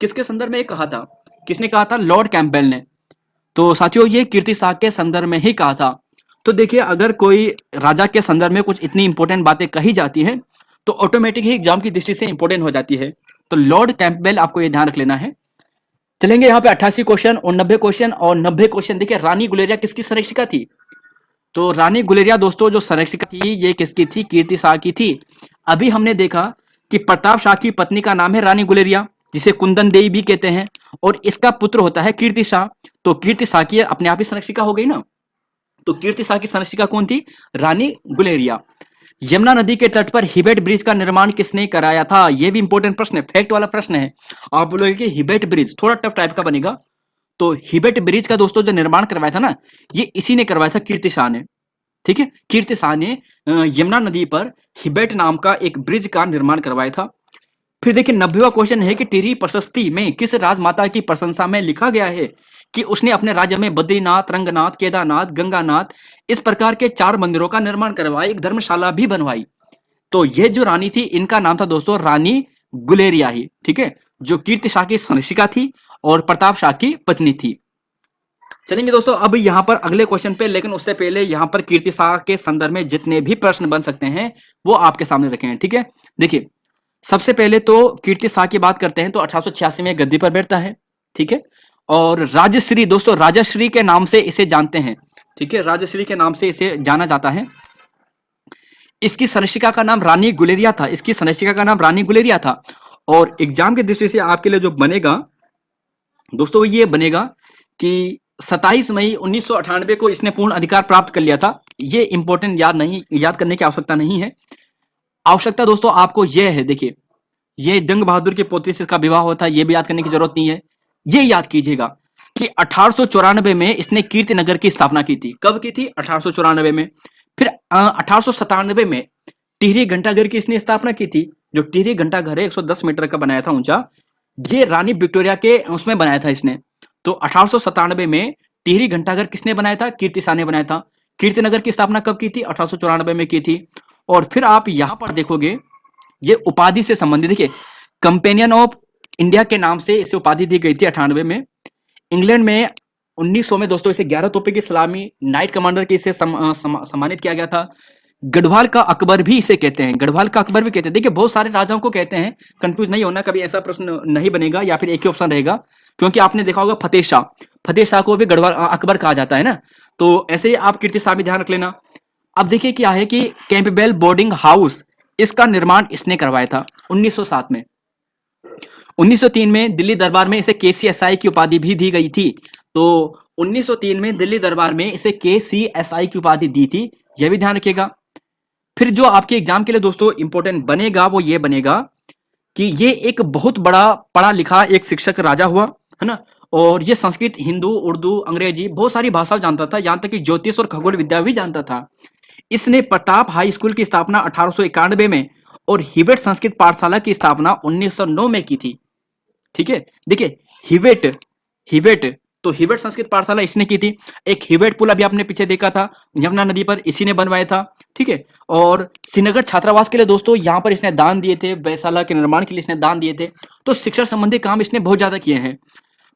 किसके संदर्भ में कहा था, किसने कहा था, लॉर्ड कैंपबेल ने। तो साथियों ये कीर्ति शाह के संदर्भ में ही कहा था। तो देखिए अगर कोई राजा के संदर्भ में कुछ इतनी इंपॉर्टेंट बातें कही जाती हैं, तो ऑटोमेटिक ही एग्जाम की दृष्टि से इंपॉर्टेंट हो जाती है। तो लॉर्ड कैंपबेल आपको ये ध्यान रख लेना है। चलेंगे यहाँ पे 88 क्वेश्चन और 90 क्वेश्चन। और 90 क्वेश्चन देखिए रानी गुलेरिया किसकी संरक्षिका थी। तो रानी गुलेरिया दोस्तों जो संरक्षिका थी ये किसकी थी, कीर्ति शाह की थी। अभी हमने देखा कि प्रताप शाह की पत्नी का नाम है रानी गुलेरिया, जिसे कुंदन देवी भी कहते हैं, और इसका पुत्र होता है कीर्ति शाह। तो कीर्ति शाह की अपने आप ही संरक्षिका हो गई ना। तो कीर्ति शाह की संरक्षिका कौन थी? रानी गुलेरिया। यमुना नदी के तट पर हिबेट ब्रिज का निर्माण किसने कराया था? यह भी इंपॉर्टेंट प्रश्न है, फैक्ट वाला प्रश्न है। आप बोलोगे कि हिबेट ब्रिज थोड़ा टफ टाइप का बनेगा, तो हिबेट ब्रिज का दोस्तों जो निर्माण करवाया था ना, ये इसी ने करवाया था, कीर्ति शाह ने। ठीक है, कीर्ति शाह ने यमुना नदी पर हिबेट नाम का एक ब्रिज का निर्माण करवाया था। फिर देखिए 90वां क्वेश्चन है कि टिहरी प्रशस्ति में किस राजमाता की प्रशंसा में लिखा गया है कि उसने अपने राज्य में बद्रीनाथ, रंगनाथ, केदारनाथ, गंगानाथ इस प्रकार के 4 मंदिरों का निर्माण करवाया, एक धर्मशाला भी बनवाई। तो ये जो रानी थी, इनका नाम था दोस्तों रानी गुलेरिया ही। ठीक है, जो कीर्ति शाह की संरक्षिका थी और प्रताप शाह की पत्नी थी। चलेंगे दोस्तों अब यहां पर अगले क्वेश्चन पे, लेकिन उससे पहले यहां पर कीर्ति शाह के संदर्भ में जितने भी प्रश्न बन सकते हैं वो आपके सामने रखे हैं। ठीक है, देखिए सबसे पहले तो कीर्ति शाह की बात करते हैं तो 1886 में गद्दी पर बैठता है। ठीक है, और राजश्री, दोस्तों राजश्री के नाम से इसे जानते हैं। ठीक है, राजश्री के नाम से इसे जाना जाता है। इसकी संरक्षिका का नाम रानी गुलेरिया था, इसकी संरक्षिका का नाम रानी गुलेरिया था। और एग्जाम की दृष्टि से आपके लिए जो बनेगा दोस्तों, ये बनेगा कि 27 मई 1998 को इसने पूर्ण अधिकार प्राप्त कर लिया था। ये इंपॉर्टेंट याद करने की आवश्यकता नहीं है। आवश्यकता दोस्तों आपको यह है, देखिए ये जंग बहादुर के पोते से इसका विवाह हुआ था, ये भी याद करने की जरूरत नहीं है। ये याद कीजिएगा कि 1894 में इसने कीर्तिनगर की स्थापना की थी। कब की थी? 1894 में। फिर 1897 में टिहरी घंटाघर की इसने स्थापना की थी। जो टिहरी घंटाघर है 110 मीटर का बनाया था ऊंचा, ये रानी विक्टोरिया के उसमें बनाया था इसने। तो 1897 में टिहरी घंटाघर किसने बनाया था? कीर्ति शाह ने बनाया था। कीर्तिनगर की स्थापना कब की थी? 1894 में की थी। और फिर आप यहां पर देखोगे ये उपाधि से संबंधित, देखिए कंपेनियन ऑफ इंडिया के नाम से इसे उपाधि दी गई थी 98 में। इंग्लैंड में 1900 में दोस्तों इसे 11 तोपे की सलामी नाइट कमांडर के इसे सम्मानित किया गया था। गढ़वाल का अकबर भी इसे कहते हैं, गढ़वाल का अकबर भी कहते हैं। देखिए बहुत सारे राजाओं को कहते हैं, कंफ्यूज नहीं होना, कभी ऐसा प्रश्न नहीं बनेगा या फिर एक ही ऑप्शन रहेगा, क्योंकि आपने देखा होगा फतेह शाह को भी गढ़वाल अकबर कहा जाता है ना। तो ऐसे ही आप कीर्ति शाह भी ध्यान रख लेना। अब देखिए क्या है कि कैंपबेल बोर्डिंग हाउस, इसका निर्माण इसने करवाया था 1907 में। 1903 में दिल्ली दरबार में इसे KCSI की उपाधि भी दी गई थी। तो 1903 में दिल्ली दरबार में इसे KCSI की उपाधि दी थी, यह भी ध्यान रखिएगा। फिर जो आपके एग्जाम के लिए दोस्तों इंपॉर्टेंट बनेगा वो ये बनेगा कि ये एक बहुत बड़ा पढ़ा लिखा एक शिक्षक राजा हुआ है ना, और ये संस्कृत, हिंदू, उर्दू, अंग्रेजी बहुत सारी भाषा जानता था, यहां तक कि ज्योतिष और खगोल विद्या भी जानता था। इसने प्रताप हाई स्कूल की स्थापना 1891 में और हिबेट संस्कृत पाठशाला की स्थापना 1909 में की थी। ठीक है, देखिए हिबेट तो हिबेट संस्कृत पाठशाला इसने की थी। एक हिबेट पुल अभी आपने पीछे देखा था यमुना नदी पर, इसी ने बनवाया था। ठीक है, और श्रीनगर छात्रावास के लिए दोस्तों यहां पर इसने दान दिए थे, वैशाला के निर्माण के लिए इसने दान दिए थे। तो शिक्षा संबंधी काम इसने बहुत ज्यादा किए हैं।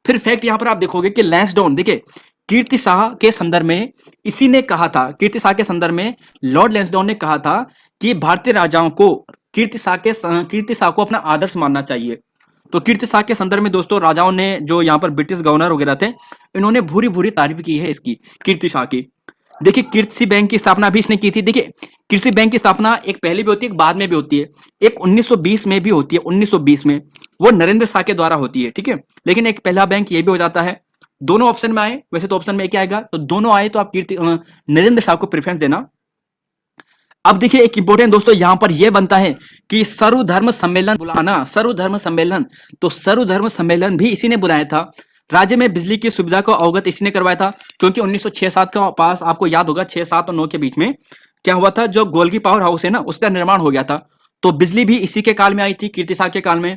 फिर फैक्ट यहां पर आप देखोगे कि लैंसडाउन, देखिए कीर्ति शाह के संदर्भ में इसी ने कहा था, कीर्ति शाह के संदर्भ में लॉर्ड लैंसडाउन ने कहा था कि भारतीय राजाओं को कीर्ति शाह को अपना आदर्श मानना चाहिए। तो कीर्ति शाह के संदर्भ में दोस्तों राजाओं ने, जो यहाँ पर ब्रिटिश गवर्नर वगैरह थे, इन्होंने भूरी भूरी तारीफ की है इसकी, कीर्ति शाह की। देखिए कृषि बैंक की स्थापना भी इसने की थी। देखिए कृषि बैंक की स्थापना एक पहले भी होती है, एक बाद में भी होती है। एक 1920 में भी होती है, 1920 में वो नरेंद्र शाह के द्वारा होती है। ठीक है, लेकिन एक पहला बैंक ये भी हो जाता है। दोनों ऑप्शन में आए, वैसे तो ऑप्शन में एक आएगा, तो दोनों आए तो आप नरेंद्र शाह को प्रेफरेंस देना। अब देखिए एक इंपॉर्टेंट दोस्तों यहां पर यह बनता है कि सर्वधर्म सम्मेलन बुलाना, सर्वधर्म सम्मेलन, तो सर्वधर्म सम्मेलन भी इसी ने बुलाया था। राज्य में बिजली की सुविधा को अवगत इसी ने करवाया था, क्योंकि 1906-07 का पास आपको याद होगा, 6-7 और 9 के बीच में क्या हुआ था, जो गोलगी पावर हाउस है ना, उसका निर्माण हो गया था। तो बिजली भी इसी के काल में आई थी, कीर्ति शाह के काल में।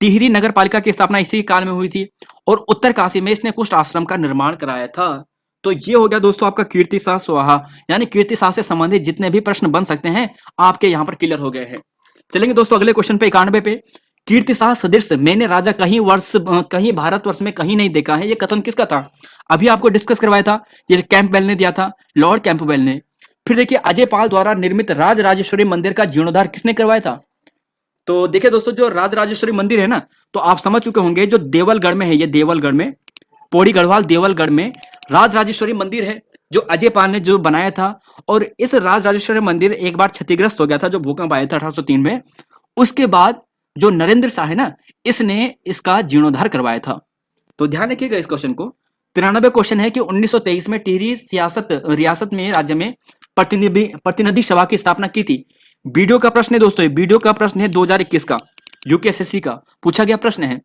टिहरी नगर पालिका की स्थापना इसी काल में हुई थी, और उत्तर काशी में इसने कुष्ठ आश्रम का निर्माण कराया था। तो ये हो गया दोस्तों आपका कीर्ति शाह स्वाहा, यानी कीर्ति शाह से संबंधित जितने भी प्रश्न बन सकते हैं आपके यहाँ पर क्लियर हो गए हैं। चलेंगे दोस्तों अगले क्वेश्चन पे, 91 पे। कीर्ति शाह सदृश मैंने राजा कहीं भारतवर्ष में कहीं नहीं देखा है, ये कथन किसका था? अभी आपको डिस्कस करवाया था, ये कैंपबेल ने दिया था, लॉर्ड कैंपबेल ने। फिर देखिए अजय पाल द्वारा निर्मित राज राजेश्वरी मंदिर का जीर्णोद्धार किसने करवाया था? तो देखिए दोस्तों जो राज राजेश्वरी मंदिर है ना, तो आप समझ चुके होंगे, जो देवलगढ़ में है, ये देवलगढ़ में, पौड़ी गढ़वाल देवलगढ़ में राज राजेश्वरी मंदिर है, जो अजय पाल ने जो बनाया था। और इस राज राजेश्वरी मंदिर एक बार क्षतिग्रस्त हो गया था, जो भूकंप आया था 1803 में। उसके बाद जो नरेंद्र शाह है ना, इसने इसका जीर्णोद्धार करवाया था। तो ध्यान रखिएगा इस क्वेश्चन को। 93 क्वेश्चन है कि 1923 में टिहरी सियासत रियासत में राज्य में प्रतिनिधि सभा की स्थापना की थी। वीडियो का प्रश्न है दोस्तों, वीडियो का प्रश्न है 2021 का, यूकेएसएससी का पूछा गया प्रश्न है।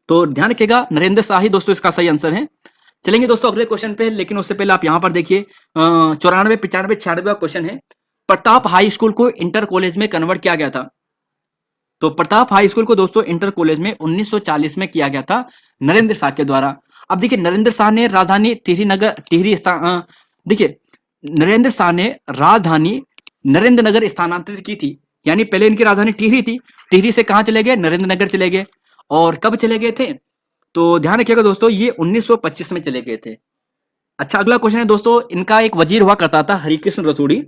तो ध्यान रखिएगा, नरेंद्र शाह ही दोस्तों इसका सही आंसर है। चलेंगे दोस्तों अगले क्वेश्चन पे, लेकिन उससे पहले आप यहां पर देखिए 94, 95, 96 का क्वेश्चन है। प्रताप हाई स्कूल को इंटर कॉलेज में कन्वर्ट किया गया था। तो प्रताप हाई स्कूल को दोस्तों इंटर कॉलेज में 1940 में किया गया था नरेंद्र शाह के द्वारा। अब देखिए नरेंद्र शाह ने राजधानी देखिए नरेंद्र शाह ने राजधानी नरेंद्र नगर स्थानांतरित की थी। यानी पहले इनकी राजधानी टिहरी थी, टिहरी से कहां चले गए, नरेंद्र नगर चले गए। और कब चले गए थे, तो ध्यान रखिएगा दोस्तों, ये 1925 में चले गए थे। अच्छा अगला क्वेश्चन है दोस्तों, इनका एक वजीर हुआ करता था हरिकृष्ण रतूड़ी,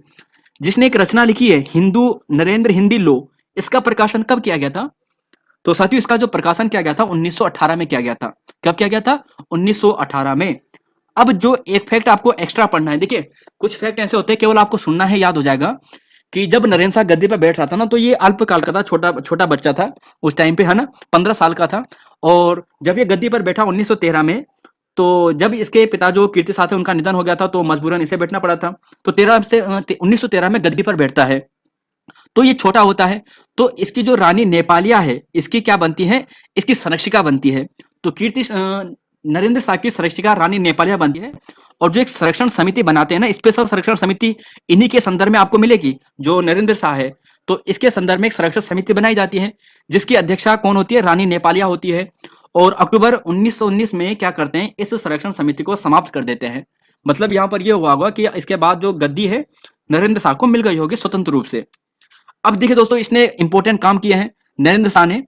जिसने एक रचना लिखी है हिंदू नरेंद्र हिंदी लो। इसका प्रकाशन कब किया गया था, तो साथियों इसका जो प्रकाशन किया गया था 1918 में किया गया था। कब किया गया था, 1918 में। अब जो एक फैक्ट आपको एक्स्ट्रा पढ़ना है, देखिए कुछ फैक्ट ऐसे होते हैं केवल आपको सुनना है, याद हो जाएगा कि जब नरेंद्र शाह गद्दी पर बैठ रहा था ना, तो ये अल्पकाल का था, छोटा छोटा बच्चा था उस टाइम पे, है ना, 15 साल का था। और जब ये गद्दी पर बैठा 1913 में, तो जब इसके पिता जो कीर्ति शाह थे उनका निधन हो गया था, तो मजबूरन इसे बैठना पड़ा था। तो 1913 में गद्दी पर बैठता है, तो ये छोटा होता है। तो इसकी जो रानी नेपालिया है, इसकी क्या बनती है, इसकी संरक्षिका बनती है। तो नरेंद्र शाह की संरक्षिका रानी नेपालिया बनती है। और जो एक संरक्षण समिति बनाते हैं ना, स्पेशल संरक्षण समिति, इन्हीं के संदर्भ में आपको मिलेगी, जो नरेंद्र शाह है। तो इसके संदर्भ में एक संरक्षण समिति बनाई जाती है, जिसकी अध्यक्षा कौन होती है, रानी नेपालिया होती है। और अक्टूबर 1919 में क्या करते हैं, इस संरक्षण समिति को समाप्त कर देते हैं। मतलब यहां पर यह हुआ होगा कि इसके बाद जो गद्दी है नरेंद्र शाह को मिल गई होगी स्वतंत्र रूप से। अब देखिए दोस्तों, इसने इंपॉर्टेंट काम किए हैं नरेंद्र शाह ने,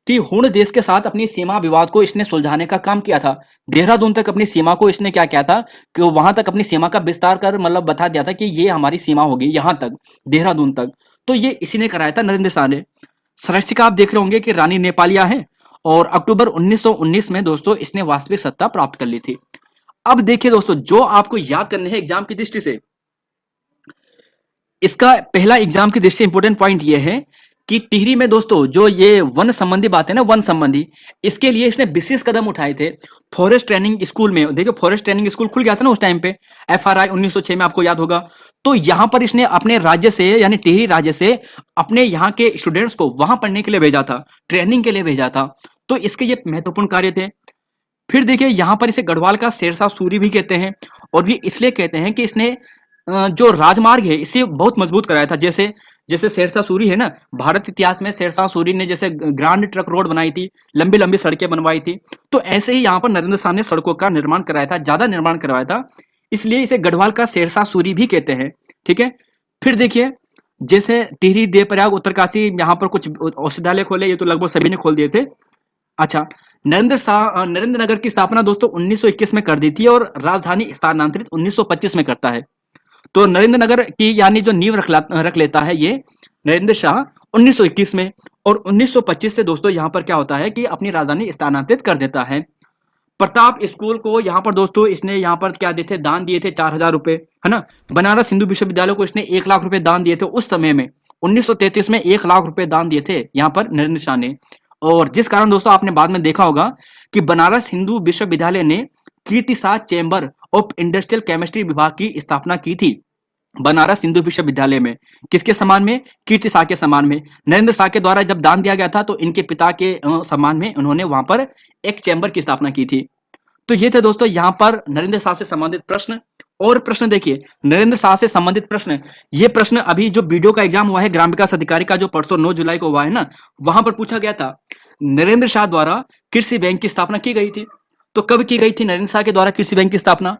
कि हुण देश के साथ अपनी सीमा विवाद को इसने सुलझाने का काम किया था। देहरादून तक अपनी सीमा को इसने क्या किया था, कि वहां तक अपनी सीमा का विस्तार कर मतलब बता दिया था कि ये हमारी सीमा होगी यहां तक, देहरादून तक। तो ये इसी ने कराया था, नरेंद्र शाह ने। संरक्षिका आप देख रहे होंगे कि रानी नेपालिया है। और अक्टूबर 1919 में दोस्तों इसने वास्तविक सत्ता प्राप्त कर ली थी। अब देखिए दोस्तों, जो आपको याद करने हैं एग्जाम की दृष्टि से, इसका पहला एग्जाम की दृष्टि इंपोर्टेंट पॉइंट यह है कि टिहरी में दोस्तों जो ये वन संबंधी बात है ना, वन संबंधी, इसके लिए इसने विशेष कदम उठाए थे। फॉरेस्ट ट्रेनिंग स्कूल में, देखिए फॉरेस्ट ट्रेनिंग स्कूल खुल गया था ना उस टाइम पे, FRI 1906 में, आपको याद होगा। तो यहां पर इसने अपने राज्य से, यानी टिहरी राज्य से, अपने यहाँ के स्टूडेंट्स को वहां पढ़ने के लिए भेजा था, ट्रेनिंग के लिए भेजा था। तो इसके ये महत्वपूर्ण कार्य थे। फिर देखिए यहां पर इसे गढ़वाल का शेरशाह सूरी भी कहते हैं। और भी इसलिए कहते हैं कि इसने जो राजमार्ग है इसे बहुत मजबूत कराया था। जैसे जैसे शेरशाह सूरी है ना, भारत इतिहास में शेरशाह सूरी ने जैसे ग्रांड ट्रक रोड बनाई थी, लंबी लंबी सड़कें बनवाई थी, तो ऐसे ही यहाँ पर नरेंद्र शाह ने सड़कों का निर्माण कराया था, ज्यादा निर्माण करवाया था। इसलिए इसे गढ़वाल का शेरशाह सूरी भी कहते हैं। ठीक है। फिर देखिए जैसे टिहरी, देवप्रयाग, उत्तरकाशी, यहाँ पर कुछ औषधालय खोले, ये तो लगभग सभी ने खोल दिए थे। अच्छा, नरेंद्र नगर की स्थापना दोस्तों 1921 में कर दी थी, और राजधानी स्थानांतरित 1925 में करता है। तो नरेंद्र नगर की यानी जो नींव रख लेता है ये नरेंद्र शाह 1921 में। और 1925 से दोस्तों यहाँ पर क्या होता है कि अपनी राजधानी स्थानांतरित कर देता है। प्रताप स्कूल को यहाँ पर दोस्तों इसने यहाँ पर क्या दिए थे, दान दिए थे 4000 रुपए, है ना। बनारस हिंदू विश्वविद्यालय को इसने 1 लाख रुपए दान दिए थे उस समय में, 1933 में 1 लाख रुपए दान दिए थे यहाँ पर नरेंद्र शाह ने। और जिस कारण दोस्तों आपने बाद में देखा होगा कि बनारस हिंदू विश्वविद्यालय ने Kirti Shah chamber of industrial chemistry विभाग की स्थापना की थी बनारस हिंदू विश्वविद्यालय में। किसके सम्मान में, कीर्ति शाह के सम्मान में। नरेंद्र शाह के द्वारा जब दान दिया गया था तो इनके पिता के सम्मान में उन्होंने वहां पर एक चैम्बर की स्थापना की थी। तो ये थे दोस्तों यहाँ पर नरेंद्र शाह से संबंधित प्रश्न। और प्रश्न देखिए, नरेंद्र शाह से संबंधित प्रश्न, ये प्रश्न अभी जो वीडियो का एग्जाम हुआ है ग्राम विकास अधिकारी का, जो परसों 9 जुलाई को हुआ है ना, वहां पर पूछा गया था नरेंद्र शाह द्वारा कृषि बैंक की स्थापना की गई थी। तो कब की गई थी नरेंद्र शाह के द्वारा कृषि बैंक की स्थापना,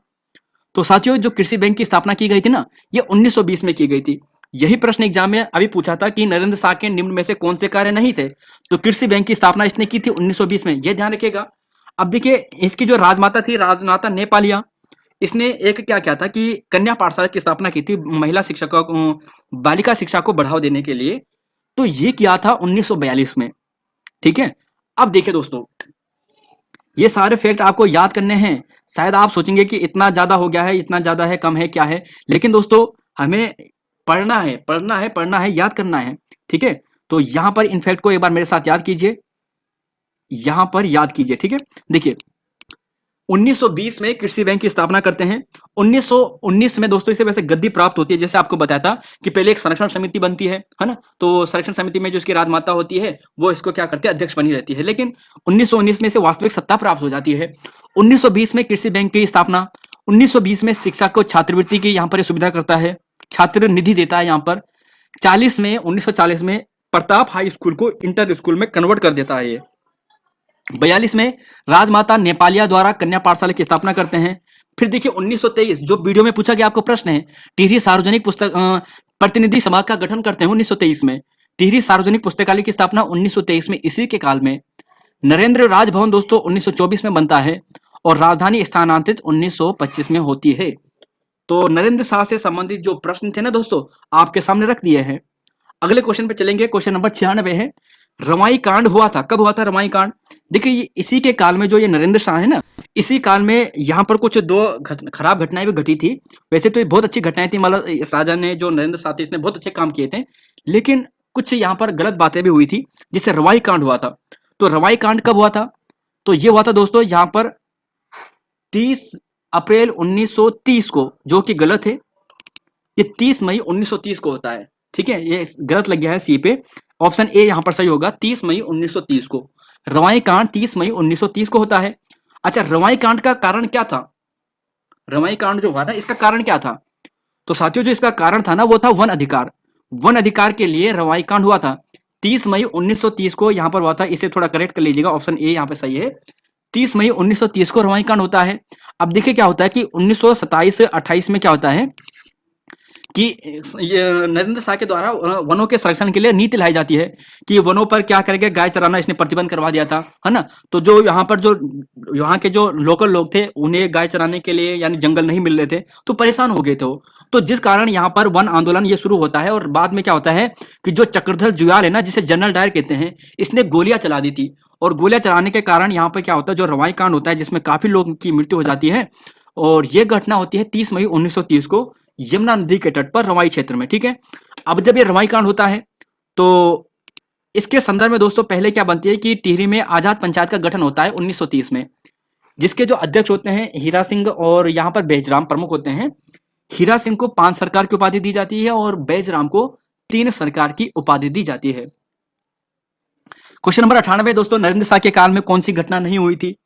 तो साथियों जो कृषि बैंक की स्थापना की गई थी ना, ये 1920 में की गई थी। यही प्रश्न एग्जाम में अभी पूछा था कि नरेंद्र शाह के निम्न में से कौन से कार्य नहीं थे, तो कृषि बैंक की स्थापना इसने की थी 1920 में, ये ध्यान रखिएगा। अब देखिए इसकी जो राजमाता थी, राजमाता नेपालिया, इसने एक क्या किया था कि कन्या पाठशाला की स्थापना की थी महिला शिक्षकों को, बालिका शिक्षा को बढ़ावा देने के लिए। तो ये किया था 1942 में। ठीक है। अब देखिए दोस्तों, ये सारे फैक्ट आपको याद करने हैं। शायद आप सोचेंगे कि इतना ज्यादा हो गया है, इतना ज्यादा है, कम है, क्या है, लेकिन दोस्तों हमें पढ़ना है, पढ़ना है, पढ़ना है, याद करना है। ठीक है। तो यहां पर इन फैक्ट को एक बार मेरे साथ याद कीजिए, यहां पर याद कीजिए। ठीक है। देखिए 1920 में कृषि बैंक की स्थापना करते हैं। 1919 में दोस्तों इसे वैसे गद्दी प्राप्त होती है, जैसे आपको बताया था कि पहले एक संरक्षण समिति बनती है ना, तो संरक्षण समिति में जो इसकी राजमाता होती है वो इसको क्या करती है, अध्यक्ष बनी रहती है। लेकिन 1919 में इसे वास्तविक सत्ता प्राप्त हो जाती है। 1920 में कृषि बैंक की स्थापना। 1920 में शिक्षा को छात्रवृत्ति की यहाँ पर ये सुविधा करता है, छात्र निधि देता है यहाँ पर। 1940 में प्रताप हाई स्कूल को इंटर स्कूल में कन्वर्ट कर देता है ये। 42 में राजमाता नेपालिया द्वारा कन्या पाठशाला की स्थापना करते हैं। फिर देखिए 1923, जो वीडियो में पूछा गया आपको प्रश्न है, टिहरी सार्वजनिक पुस्तक प्रतिनिधि सभा का गठन करते हैं 1923 में। टिहरी सार्वजनिक पुस्तकालय की स्थापना 1923 में, इसी के काल में। नरेंद्र राजभवन दोस्तों 1924 में बनता है और राजधानी स्थानांतरित 1925 में होती है। तो नरेंद्र शाह से संबंधित जो प्रश्न थे ना दोस्तों, आपके सामने रख दिए हैं। अगले क्वेश्चन पे चलेंगे। क्वेश्चन नंबर 96 है, रवाई कांड हुआ था, कब हुआ था रवाई कांड? देखिए इसी के काल में जो ये नरेंद्र शाह है ना, इसी काल में यहाँ पर कुछ दो खराब घटनाएं भी घटी थी। वैसे तो ये बहुत अच्छी घटनाएं थी, मतलब इस राजा ने, जो नरेंद्र शाह थे, इसने बहुत अच्छे काम किए थे, लेकिन कुछ यहाँ पर गलत बातें भी हुई थी, जिससे रवाई कांड हुआ था। तो रवाई कांड कब हुआ था? तो ये हुआ था दोस्तों यहाँ पर 30 अप्रैल 1930 को, जो कि गलत है। ये 30 मई 1930 को होता है, ठीक है, ये गलत लग गया है सी पे। ऑप्शन ए यहां पर सही होगा, 30 मई 1930 को। रवाई कांड 30 मई 1930 को होता है। अच्छा, रवाई कांड का कारण क्या था? रवाई कांड जो हुआ था इसका कारण क्या था? तो साथियों, जो इसका कारण था ना, वो था वन अधिकार। वन अधिकार के लिए रवाई कांड हुआ था। 30 मई 1930 को यहां पर हुआ था, इसे थोड़ा करेक्ट कर लीजिएगा, ऑप्शन ए यहां पे सही है। 30 मई 1930 को रवाई कांड होता है। अब देखिए क्या होता है कि 1927 से 28 में क्या होता है कि नरेंद्र शाह के द्वारा वनों के संरक्षण के लिए नीति लाई जाती है कि वनों पर क्या करेंगे, गाय चराना इसने प्रतिबंध करवा दिया था, है ना। तो जो यहाँ पर जो यहाँ के जो लोकल लोग थे, उन्हें गाय चराने के लिए यानी जंगल नहीं मिल रहे थे, तो परेशान हो गए थे वो। तो जिस कारण यहाँ पर वन आंदोलन ये शुरू होता है, और बाद में क्या होता है कि जो चक्रधर जुयाल है ना, जिसे जनरल डायर कहते हैं, इसने गोलियां चला दी थी। और गोलियां चलाने के कारण यहाँ पर क्या होता है, जो रवाई कांड होता है, जिसमें काफी लोगों की मृत्यु हो जाती है। और ये घटना होती है 30 मई 1930 को, यमुना नदी के तट पर रवाई क्षेत्र में, ठीक है। अब जब ये रवाई कांड होता है, तो इसके संदर्भ में दोस्तों पहले क्या बनती है कि टिहरी में आजाद पंचायत का गठन होता है 1930 में, जिसके जो अध्यक्ष होते हैं हीरा सिंह और यहाँ पर बैजराम प्रमुख होते हैं। हीरा सिंह को 5 सरकार की उपाधि दी जाती है और बैजराम को 3 सरकार की उपाधि दी जाती है। क्वेश्चन नंबर 98 दोस्तों, नरेंद्र शाह के काल में कौन सी घटना नहीं हुई थी?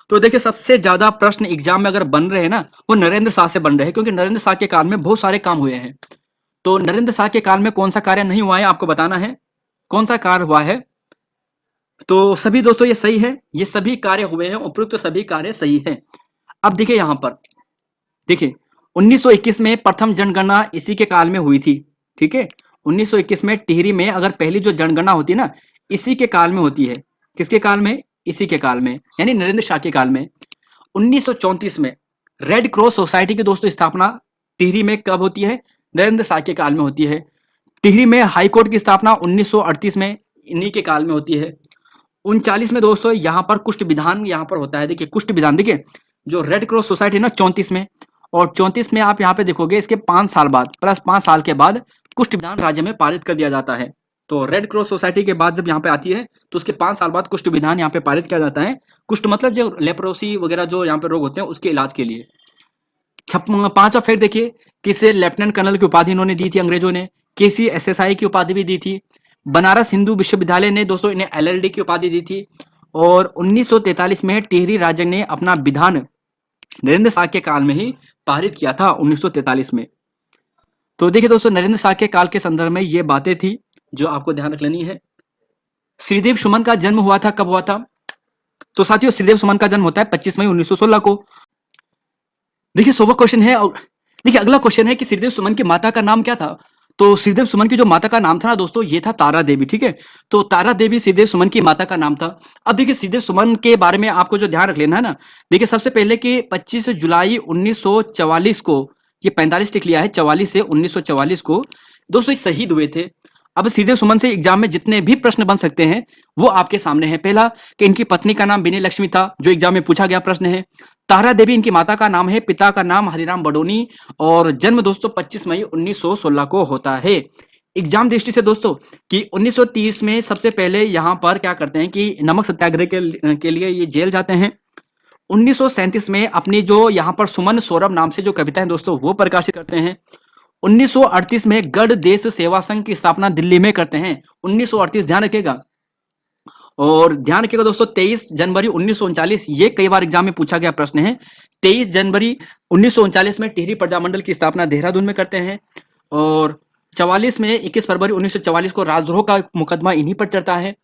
तो देखिए सबसे ज्यादा प्रश्न एग्जाम में अगर बन रहे हैं ना, वो नरेंद्र शाह से बन रहे हैं, क्योंकि नरेंद्र शाह के काल में बहुत सारे काम हुए हैं। तो नरेंद्र शाह के काल में कौन सा कार्य नहीं हुआ है, आपको बताना है कौन सा कार्य हुआ है। तो सभी दोस्तों ये सही है, ये सभी कार्य हुए हैं, उपयुक्त सभी कार्य सही है। अब देखिए यहां पर देखिए 1921 में प्रथम जनगणना इसी के काल में हुई थी, ठीक है। 1921 में टिहरी में अगर पहली जो जनगणना होती है ना, इसी के काल में होती है। किसके काल में? इसी के काल में, यानी नरेंद्र शाह के काल में। 1934 में रेड क्रॉस सोसाइटी की दोस्तों स्थापना टिहरी में कब होती है? नरेंद्र शाह के काल में होती है। टिहरी में हाई कोर्ट की स्थापना 1938 में इन्हीं के काल में होती है। 39 में दोस्तों यहाँ पर कुष्ठ विधान यहाँ पर होता है। देखिए कुष्ठ विधान, देखिए जो रेड क्रॉस सोसाइटी ना 34 में, और 34 में आप यहाँ पे देखोगे इसके 5 साल बाद, प्लस 5 साल के बाद कुष्ठ विधान राज्य में पारित कर दिया जाता है। तो रेड क्रॉस सोसाइटी के बाद जब यहाँ पे आती है, तो उसके 5 साल बाद कुष्ठ विधान यहाँ पे पारित किया जाता है। कुष्ठ मतलब जो लेप्रोसी वगैरह जो यहाँ पे रोग होते हैं, उसके इलाज के लिए। 5वां फैक्ट देखिए, किसे लेफ्टिनेंट कर्नल की उपाधि इन्होंने दी थी अंग्रेजों ने, किसी एसएसआई की उपाधि भी दी थी। बनारस हिंदू विश्वविद्यालय ने दोस्तों इन्हें एलएलडी की उपाधि दी थी। और 1943 में टिहरी राज्य ने अपना विधान नरेंद्र शाह के काल में ही पारित किया था, 1943 में। तो देखिए दोस्तों, नरेंद्र शाह के काल के संदर्भ में ये बातें थी जो आपको ध्यान रख लेनी है। श्रीदेव सुमन का जन्म हुआ था, कब हुआ था? तो साथियों श्रीदेव सुमन का जन्म होता है 25 मई 1916 को। देखिए 100वां क्वेश्चन है, और देखिए अगला क्वेश्चन है कि श्रीदेव सुमन की माता का नाम क्या था? तो श्रीदेव सुमन की जो माता का नाम था ना दोस्तों, ये था तारा देवी, ठीक है। तो तारा देवी श्रीदेव सुमन की माता का नाम था। अब देखिए श्रीदेव सुमन के बारे में आपको जो ध्यान रख लेना है ना, देखिए सबसे पहले कि 25 जुलाई 1944 को, ये 45 टिक लिया है, 44 से 1944 को दोस्तों ये शहीद हुए थे। अब श्रीदेव सुमन से एग्जाम में जितने भी प्रश्न बन सकते हैं वो आपके सामने है। पहला कि इनकी पत्नी का नाम विनय लक्ष्मी था, जो एग्जाम में पूछा गया प्रश्न है। तारा देवी इनकी माता का नाम है, पिता का नाम हरिराम बडोनी, और जन्म दोस्तों 25 मई 1916 को होता है। एग्जाम दृष्टि से दोस्तों कि 1930 में सबसे पहले यहाँ पर क्या करते हैं कि नमक सत्याग्रह के लिए ये जेल जाते हैं। 1937 में अपनी जो यहाँ पर सुमन सौरभ नाम से जो कविताएं दोस्तों वो प्रकाशित करते हैं। 1938 में गढ़ देश सेवा संघ की स्थापना दिल्ली में करते हैं। 1938 ध्यान रखिएगा। और ध्यान रखिएगा दोस्तों 23 जनवरी 1939, ये कई बार एग्जाम में पूछा गया प्रश्न है। 23 जनवरी 1939 में टिहरी प्रजामंडल की स्थापना देहरादून में करते हैं। और 44 में 21 फरवरी 1944 को राजद्रोह का मुकदमा इन्हीं पर चलता है।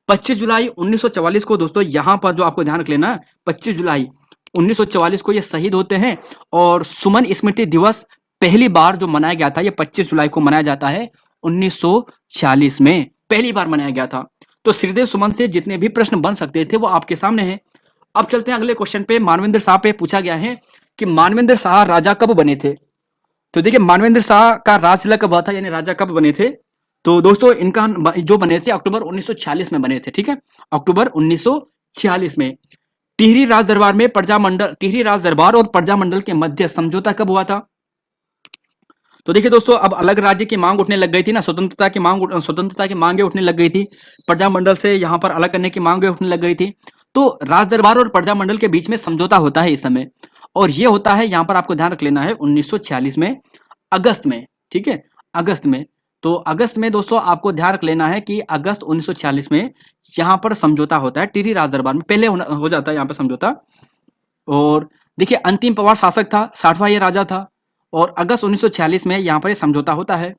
25 जुलाई 1944 को दोस्तों यहाँ पर जो आपको ध्यान रख लेना, 25 जुलाई 1944 को ये शहीद होते हैं। और सुमन स्मृति दिवस पहली बार जो मनाया गया था, ये 25 जुलाई को मनाया जाता है 1946 में, पहली बार मनाया गया था। तो श्रीदेव सुमन से जितने भी प्रश्न बन सकते थे वो आपके सामने हैं। अब चलते हैं अगले क्वेश्चन पे। मानवेंद्र शाह पे पूछा गया है कि मानवेंद्र शाह राजा कब बने थे। तो देखिए मानवेंद्र शाह का राजतिलक कब हुआ था, यानी राजा कब बने थे। तो दोस्तों इनका जो बने थे अक्टूबर 1946 में बने थे, ठीक है, अक्टूबर 1946 में। टिहरी राज दरबार में प्रजामंडल, टिहरी राज दरबार और प्रजामंडल के मध्य समझौता कब हुआ था। तो देखिए दोस्तों अब अलग राज्य की मांग उठने लग गई थी ना, स्वतंत्रता की मांगे उठने लग गई थी, प्रजामंडल से यहाँ पर अलग करने की मांगे उठने लग गई थी। तो राज दरबार और प्रजामंडल के बीच में समझौता होता है इस समय, और ये होता है यहाँ पर आपको ध्यान रख लेना है 1946 में अगस्त में, ठीक है, अगस्त में। तो अगस्त में दोस्तों आपको ध्यान रख लेना है कि अगस्त 1946 में यहाँ पर समझौता होता है टिहरी राज दरबार में, पहले हो जाता है यहाँ पर समझौता। और देखिए अंतिम पवार शासक था, 60वां ये राजा था, और अगस्त 1946 में यहाँ पर ये समझौता होता है।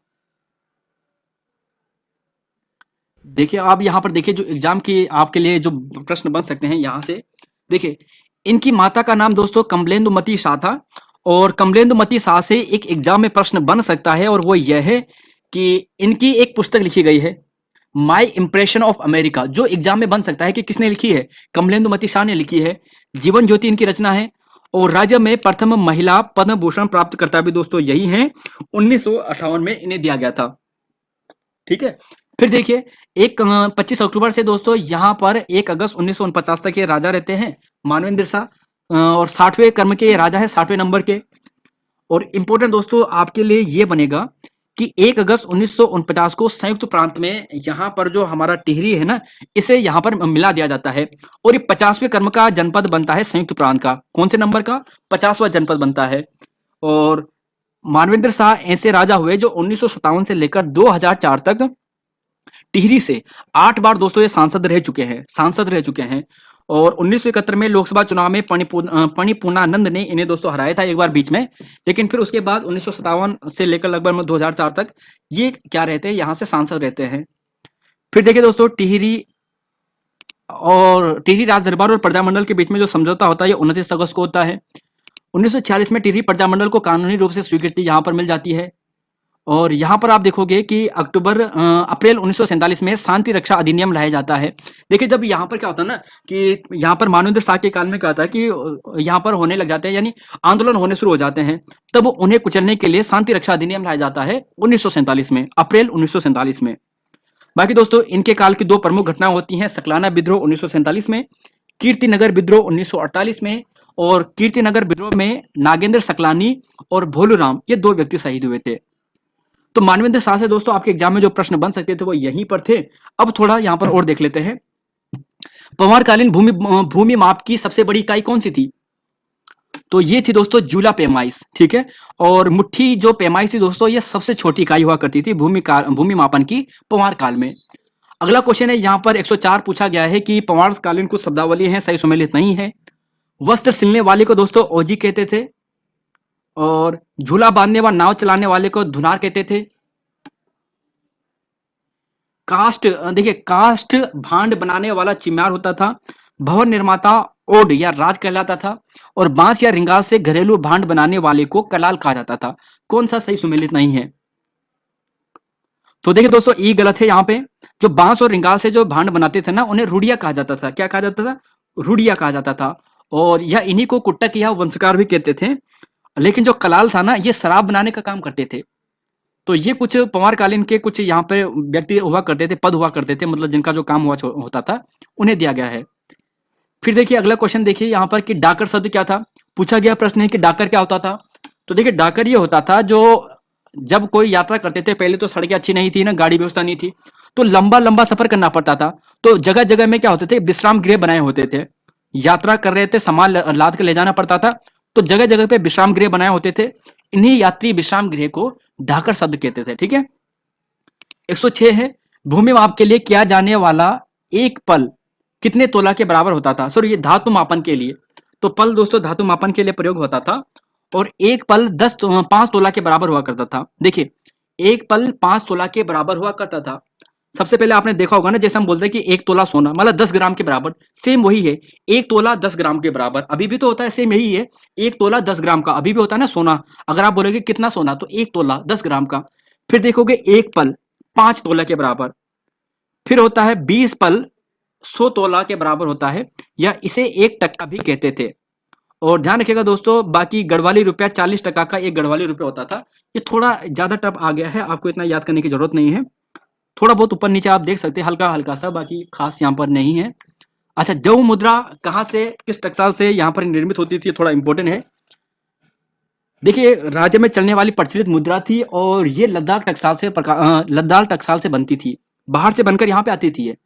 देखिए आप यहाँ पर देखिए जो एग्जाम की आपके लिए जो प्रश्न बन सकते हैं यहाँ से, देखिए इनकी माता का नाम दोस्तों कमलेंदुमती शाह था। और कमलेंदुमती शाह से एक एग्जाम में प्रश्न बन सकता है, और वो यह है कि इनकी एक पुस्तक लिखी गई है माई इंप्रेशन ऑफ अमेरिका, जो एग्जाम में बन सकता है कि किसने लिखी है, कमलेंदुमती शाह ने लिखी है। जीवन ज्योति इनकी रचना है। और राज्य में प्रथम महिला पद्म भूषण प्राप्त करता भी दोस्तों यही है, 1958 में इन्हें दिया गया था, ठीक है। फिर देखिए 25 अक्टूबर से दोस्तों यहाँ पर 1 अगस्त 1949 तक ये राजा रहते हैं मानवेंद्र शाह, और 60वें क्रम के ये राजा है, 60वें नंबर के। और इंपॉर्टेंट दोस्तों आपके लिए ये बनेगा कि 1 अगस्त 1949 को संयुक्त प्रांत में यहाँ पर जो हमारा टिहरी है ना, इसे यहाँ पर मिला दिया जाता है, और ये 50वें क्रम का जनपद बनता है संयुक्त प्रांत का। कौन से नंबर का, 50वां जनपद बनता है। और मानवेंद्र शाह ऐसे राजा हुए जो 1957 से लेकर 2004 तक टिहरी से 8 बार दोस्तों ये सांसद रह चुके हैं। और 1971 में लोकसभा चुनाव में पणिपूर्णानंद ने इन्हें दोस्तों हराया था एक बार बीच में, लेकिन फिर उसके बाद 1957 से लेकर लगभग 2004 तक ये क्या रहते हैं, यहाँ से सांसद रहते हैं। फिर देखिए दोस्तों टिहरी राज दरबार और प्रजामंडल के बीच में जो समझौता होता है ये 29 अगस्त को होता है। 1946 में टिहरी प्रजामंडल को कानूनी रूप से स्वीकृति यहाँ पर मिल जाती है। और यहाँ पर आप देखोगे कि अप्रैल 1947 में शांति रक्षा अधिनियम लाया जाता है। देखिए जब यहाँ पर क्या होता है ना कि यहाँ पर मानवेंद्र शाह के काल में क्या होता है कि यहाँ पर होने लग जाते हैं, यानी आंदोलन होने शुरू हो जाते हैं, तब उन्हें कुचलने के लिए शांति रक्षा अधिनियम लाया जाता है 1947 में, अप्रैल 1947 में। बाकी दोस्तों इनके काल की 2 प्रमुख घटनाएं होती हैं, सकलाना विद्रोह 1947 में, कीर्तिनगर विद्रोह 1948 में। और कीर्तिनगर विद्रोह में नागेंद्र सकलानी और भोलूराम ये 2 व्यक्ति शहीद हुए थे। तो मानवेंद्र शाह से दोस्तों आपके एग्जाम में जो प्रश्न बन सकते थे वो यहीं पर थे। अब थोड़ा यहां पर और देख लेते हैं। पवारकालीन भूमि माप की सबसे बड़ी इकाई कौन सी थी। तो ये थी दोस्तों जूला पैमाइश, ठीक है। और मुट्ठी जो पैमाइश थी दोस्तों ये सबसे छोटी इकाई हुआ करती थी भूमि मापन की पवार काल में। अगला क्वेश्चन है यहाँ पर 104 पूछा गया है कि पवारकालीन कुछ शब्दावली है सही सुमेलित नहीं है। वस्त्र सिलने वाले को दोस्तों ओजी कहते थे, और झूला बांधने व नाव चलाने वाले को धुनार कहते थे। कास्ट भांड बनाने वाला चिमार होता था। भवन निर्माता ओड या राज कहलाता था। और बांस या रिंगाल से घरेलू भांड बनाने वाले को कलाल कहा जाता था। कौन सा सही सुमेलित नहीं है। तो देखिए दोस्तों ई गलत है। यहाँ पे जो बांस और रिंगाल से जो भांड बनाते थे ना उन्हें रूढ़िया कहा जाता था। क्या कहा जाता था, रूढ़िया कहा जाता था। और यह इन्हीं को कुट्टक या वंशकार भी कहते थे। लेकिन जो कलाल था ना ये शराब बनाने का काम करते थे। तो ये कुछ पवारकालीन के कुछ यहाँ पे व्यक्ति हुआ करते थे, पद हुआ करते थे, मतलब जिनका जो काम हुआ होता था उन्हें दिया गया है। फिर देखिए अगला क्वेश्चन देखिए यहाँ पर कि डाकर शब्द क्या था। पूछा गया प्रश्न है कि डाकर क्या होता था। तो देखिए डाकर ये होता था जो जब कोई यात्रा करते थे, पहले तो सड़कें अच्छी नहीं थी ना, गाड़ी व्यवस्था नहीं थी, तो लंबा लंबा सफर करना पड़ता था। तो जगह जगह में क्या होते थे, विश्राम गृह बनाए होते थे। यात्रा कर रहे थे, सामान लाद कर ले जाना पड़ता था, तो जगह जगह पे विश्राम गृह बनाए होते थे। इन्हीं यात्री विश्राम गृह को ढाकर शब्द कहते थे। ठीक है। 106 है, भूमि माप के लिए किया जाने वाला एक पल कितने तोला के बराबर होता था? सर ये धातु मापन के लिए, तो पल दोस्तों धातु मापन के लिए प्रयोग होता था, और एक पल 5 तोला के बराबर हुआ करता था। देखिए, एक पल 5 तोला के बराबर हुआ करता था। सबसे पहले आपने देखा होगा ना, जैसे हम बोलते हैं कि 1 तोला सोना मतलब 10 ग्राम के बराबर, सेम वही है। 1 तोला 10 ग्राम के बराबर अभी भी तो होता है, सेम यही है। 1 तोला 10 ग्राम का अभी भी होता है ना सोना। अगर आप बोलोगे कितना सोना, तो 1 तोला 10 ग्राम का। फिर देखोगे एक पल 5 तोला के बराबर, फिर होता है 20 पल 100 तोला के बराबर होता है, या इसे 1 टक्का भी कहते थे। और ध्यान रखिएगा दोस्तों, बाकी गढ़वाली रुपया 40 टका का एक गढ़वाली रुपया होता था। ये थोड़ा ज्यादा टफ आ गया है, आपको इतना याद करने की जरूरत नहीं है। थोड़ा बहुत ऊपर नीचे आप देख सकते हैं, हल्का हल्का सा, बाकी खास यहाँ पर नहीं है। अच्छा, जौ मुद्रा कहाँ से, किस टकसाल से यहाँ पर निर्मित होती थी, थोड़ा इंपॉर्टेंट है। देखिए, राज्य में चलने वाली प्रचलित मुद्रा थी, और ये लद्दाख टकसाल से बनती थी, बाहर से बनकर यहाँ पे आती थी ये।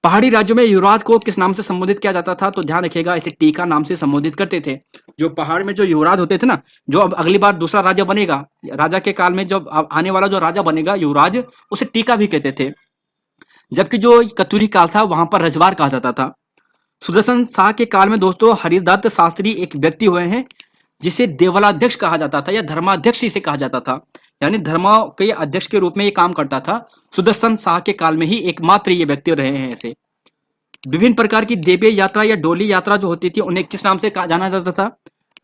पहाड़ी राज्यों में युवराज को किस नाम से संबोधित किया जाता था? तो ध्यान रखिएगा, इसे टीका नाम से संबोधित करते थे। जो पहाड़ में जो युवराज होते थे ना, जो अब अगली बार दूसरा राजा बनेगा, राजा के काल में जब आने वाला जो राजा बनेगा युवराज, उसे टीका भी कहते थे। जबकि जो कतूरी काल था, वहां पर रजवार कहा जाता था। सुदर्शन शाह के काल में दोस्तों हरिदत्त शास्त्री एक व्यक्ति हुए हैं, जिसे देवलाध्यक्ष कहा जाता था, या धर्माध्यक्ष इसे कहा जाता था, यानी धर्म के अध्यक्ष के रूप में ये काम करता था। सुदर्शन शाह के काल में ही एकमात्र ये व्यक्ति रहे हैं ऐसे। विभिन्न प्रकार की देवी यात्रा या डोली यात्रा जो होती थी, उन्हें किस नाम से जाना जाता था?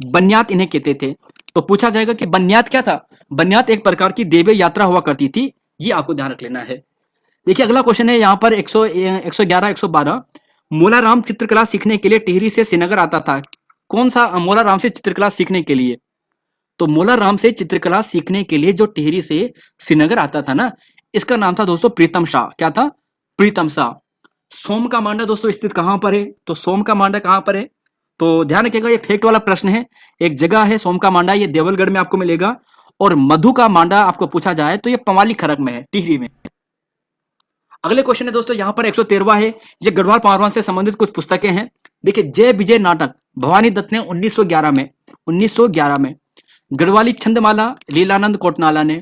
बन्यात इन्हें कहते थे। तो पूछा जाएगा कि बन्यात क्या था? बन्यात एक प्रकार की देवी यात्रा हुआ करती थी, ये आपको ध्यान रख लेना है। देखिए, अगला क्वेश्चन है यहाँ पर 111 112। मोलाराम चित्रकला सीखने के लिए टिहरी से श्रीनगर आता था। कौन सा मोलाराम से चित्रकला सीखने के लिए? तो मोलाराम से चित्रकला सीखने के लिए जो टिहरी से श्रीनगर आता था ना, इसका नाम था दोस्तों प्रीतम शाह। क्या था? प्रीतम शाह। सोम का मांडा दोस्तों स्थित कहां पर है? तो सोम का मांडा कहां पर है? तो ध्यान रखिएगा, ये फैक्ट वाला प्रश्न है। एक जगह है सोम का मांडा, ये देवलगढ़ में आपको मिलेगा। और मधु का मांडा आपको पूछा जाए तो ये पवाली खरक में है, टिहरी में। अगले क्वेश्चन है दोस्तों यहाँ पर 113 है। ये गढ़वाल पारवन से संबंधित कुछ पुस्तकें हैं। देखिए, जय विजय नाटक भवानी दत्त ने 1911 में। गढ़वाली छंदमाला लीलानंद कोटनाला ने।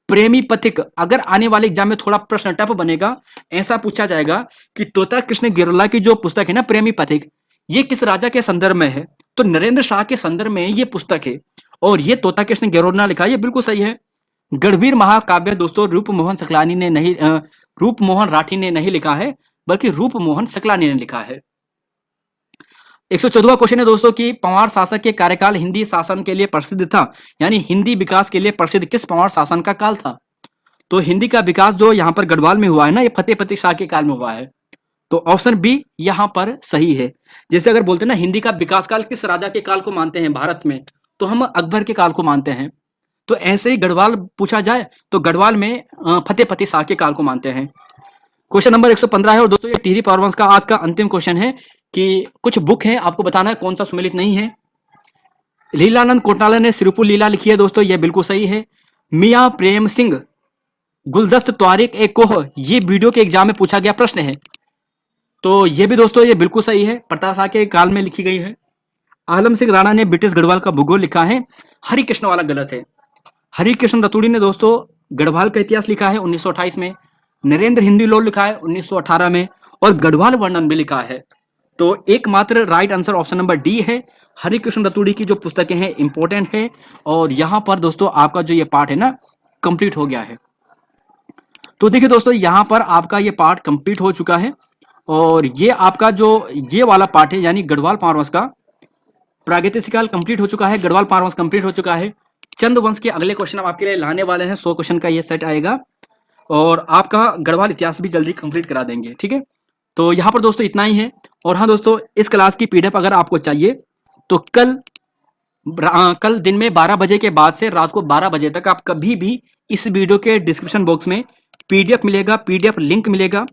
प्रेमी पथिक, अगर आने वाले एग्जाम में थोड़ा प्रश्न टफ बनेगा, ऐसा पूछा जाएगा कि तोता कृष्ण गिरोला की जो पुस्तक है ना प्रेमी पथिक, ये किस राजा के संदर्भ में है? तो नरेंद्र शाह के संदर्भ में ये पुस्तक है, और ये तोता कृष्ण गिरोला लिखा है, ये बिल्कुल सही है। गढ़वीर महाकाव्य दोस्तों रूप मोहन राठी ने नहीं लिखा है, बल्कि रूप मोहन सकलानी ने लिखा है। 114वां क्वेश्चन है दोस्तों कि पंवार शासक के कार्यकाल हिंदी शासन के लिए प्रसिद्ध था, यानी हिंदी विकास के लिए प्रसिद्ध किस पंवार शासन का काल था? तो हिंदी का विकास जो यहाँ पर गढ़वाल में हुआ है ना, ये फतेह शाह के काल में हुआ है। तो ऑप्शन बी यहाँ पर सही है। जैसे अगर बोलते हैं ना हिंदी का विकास काल किस राजा के काल को मानते हैं भारत में, तो हम अकबर के काल को मानते हैं। तो ऐसे ही गढ़वाल पूछा जाए तो गढ़वाल में फतेह शाह के काल को मानते हैं। क्वेश्चन नंबर 115 है, और दोस्तों ये टिहरी पावरवंश का आज का अंतिम क्वेश्चन है कि कुछ बुक है, आपको बताना है कौन सा सुमेलित नहीं है। लीलानंद कोटनाला ने सिरपुर लीला लिखी है दोस्तों, ये बिल्कुल सही है। मियां प्रेम सिंह गुलदस्त त्वारिक ए कोह, ये वीडियो के एग्जाम में पूछा गया प्रश्न है, तो ये भी दोस्तों ये बिल्कुल सही है, प्रताप शाह के काल में लिखी गई है। आलम सिंह राणा ने ब्रिटिश गढ़वाल का भूगोल लिखा है, हरिकृष्ण वाला गलत है। हरिकृष्ण रतूड़ी ने दोस्तों गढ़वाल का इतिहास लिखा है 1928 में। नरेंद्र हिंदी लोल लिखा है 1918 में, और गढ़वाल वर्णन भी लिखा है। तो एकमात्र right answer option number D है। हरिकृष्ण रतूड़ी की जो पुस्तकें हैं इंपॉर्टेंट है, और यहाँ पर दोस्तों आपका जो ये पार्ट है ना कंप्लीट हो गया है। तो देखिए दोस्तों, यहाँ पर आपका ये पार्ट कंप्लीट हो चुका है, और ये आपका जो ये वाला पार्ट है यानी गढ़वाल पारवंश का प्रागैतिहासिक काल कंप्लीट हो चुका है, गढ़वाल पारवंश कंप्लीट हो चुका है। चंद वंश के अगले क्वेश्चन हम आपके लिए लाने वाले हैं, 100 क्वेश्चन का ये सेट आएगा, और आपका गढ़वाल इतिहास भी जल्दी कंप्लीट करा देंगे। ठीक है, तो यहाँ पर दोस्तों इतना ही है। और हाँ दोस्तों, इस क्लास की पीडीएफ अगर आपको चाहिए तो कल दिन में 12 बजे के बाद से रात को 12 बजे तक आप कभी भी इस वीडियो के डिस्क्रिप्शन बॉक्स में पीडीएफ मिलेगा, पीडीएफ लिंक मिलेगा।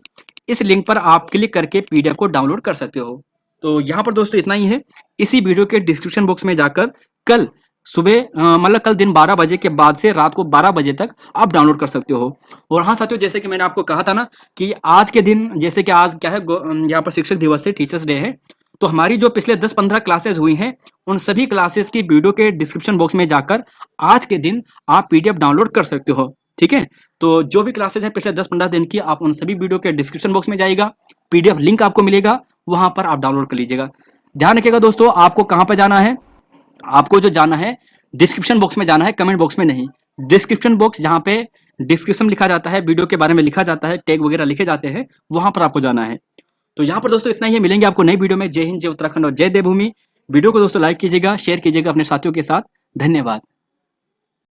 इस लिंक पर आप क्लिक करके पीडीएफ को डाउनलोड कर सकते हो। तो यहाँ पर दोस्तों इतना ही है। इसी वीडियो के डिस्क्रिप्शन बॉक्स में जाकर कल सुबह मतलब कल दिन 12 बजे के बाद से रात को 12 बजे तक आप डाउनलोड कर सकते हो। और हाँ साथियों, जैसे कि मैंने आपको कहा था ना कि आज के दिन, जैसे कि आज क्या है, यहाँ पर शिक्षक दिवस है, टीचर्स डे है, तो हमारी जो पिछले 10-15 क्लासेस हुई हैं, उन सभी क्लासेस की वीडियो के डिस्क्रिप्शन बॉक्स में जाकर आज के दिन आप पीडीएफ डाउनलोड कर सकते हो। ठीक है, तो जो भी क्लासेस हैं पिछले 10-15 दिन की, आप उन सभी वीडियो के डिस्क्रिप्शन बॉक्स में जाइएगा, पीडीएफ लिंक आपको मिलेगा, वहां पर आप डाउनलोड कर लीजिएगा। ध्यान रखिएगा दोस्तों, आपको कहां पर जाना है, आपको जो जाना है डिस्क्रिप्शन बॉक्स में जाना है, कमेंट बॉक्स में नहीं। डिस्क्रिप्शन बॉक्स जहां पे डिस्क्रिप्शन लिखा जाता है, वीडियो के बारे में लिखा जाता है, टैग वगैरह लिखे जाते हैं, वहां पर आपको जाना है। तो यहाँ पर दोस्तों इतना ही है, मिलेंगे आपको नई वीडियो में। जय हिंद, जय उत्तराखंड और जय देवभूमि। वीडियो को दोस्तों लाइक कीजिएगा, शेयर कीजिएगा अपने साथियों के साथ। धन्यवाद।